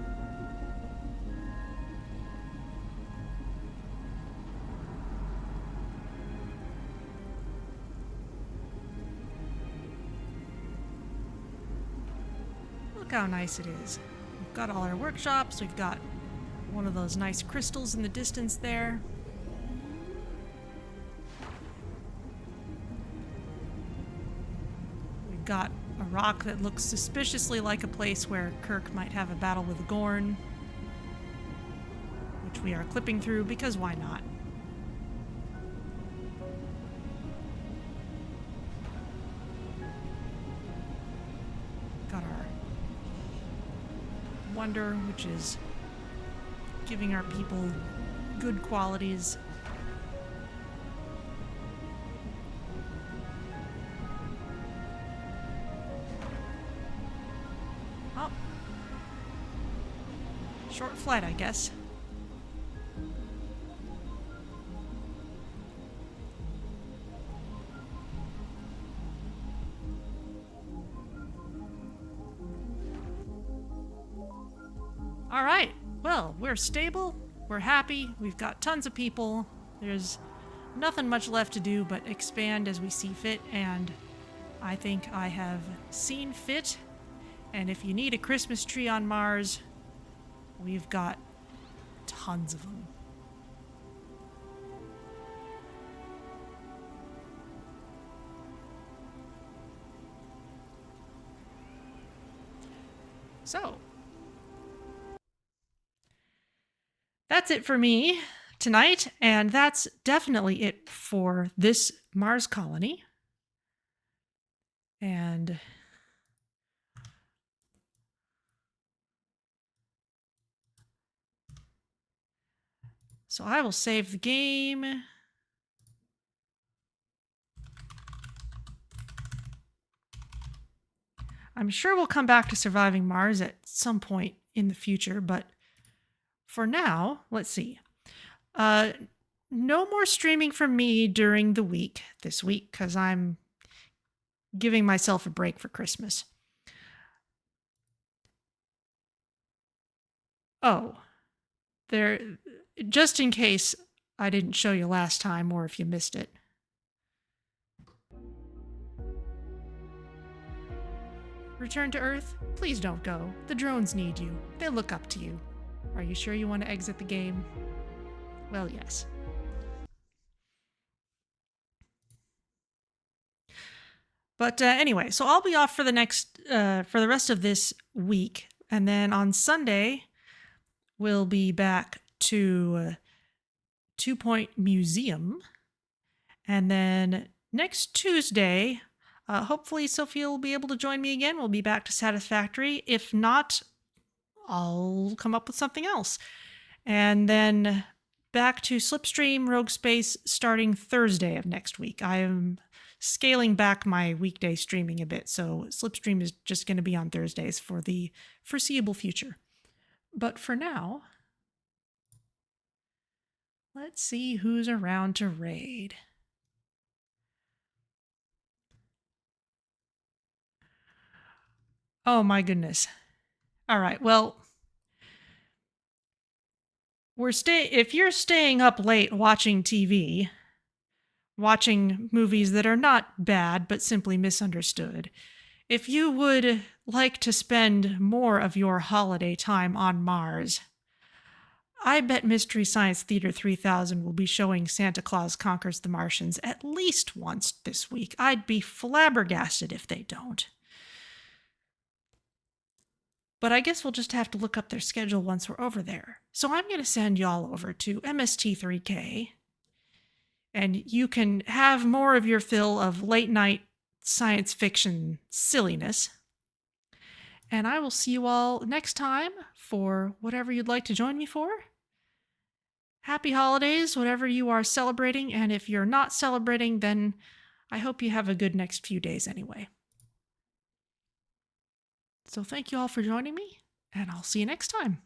Speaker 1: Look how nice it is. We've got all our workshops. We've got one of those nice crystals in the distance there. We've got a rock that looks suspiciously like a place where Kirk might have a battle with a Gorn, which we are clipping through because why not? Got our Wonder, which is giving our people good qualities. Oh. Short flight, I guess. All right. Well, we're stable. We're happy. We've got tons of people. There's nothing much left to do but expand as we see fit, and I think I have seen fit. And if you need a Christmas tree on Mars, we've got tons of them. So, that's it for me tonight, and that's definitely it for this Mars colony. And so I will save the game. I'm sure we'll come back to surviving Mars at some point in the future, but for now, let's see. No more streaming from me during the week this week because I'm giving myself a break for Christmas. Oh, there, just in case I didn't show you last time or if you missed it. Return to Earth? Please don't go. The drones need you. They look up to you. Are you sure you want to exit the game? Well, yes. But anyway, so I'll be off for for the rest of this week. And then on Sunday, we'll be back to 2 Point Museum. And then next Tuesday, hopefully Sophia will be able to join me again. We'll be back to Satisfactory. If not, I'll come up with something else. And then back to Slipstream Rogue Space starting Thursday of next week. I am scaling back my weekday streaming a bit, so Slipstream is just going to be on Thursdays for the foreseeable future. But for now, let's see who's around to raid. Oh my goodness. All right, well, if you're staying up late watching TV, watching movies that are not bad but simply misunderstood, if you would like to spend more of your holiday time on Mars, I bet Mystery Science Theater 3000 will be showing Santa Claus Conquers the Martians at least once this week. I'd be flabbergasted if they don't. But I guess we'll just have to look up their schedule once we're over there. So I'm going to send y'all over to MST3K, and you can have more of your fill of late night science fiction silliness. And I will see you all next time for whatever you'd like to join me for. Happy holidays, whatever you are celebrating. And if you're not celebrating, then I hope you have a good next few days anyway. So thank you all for joining me, and I'll see you next time.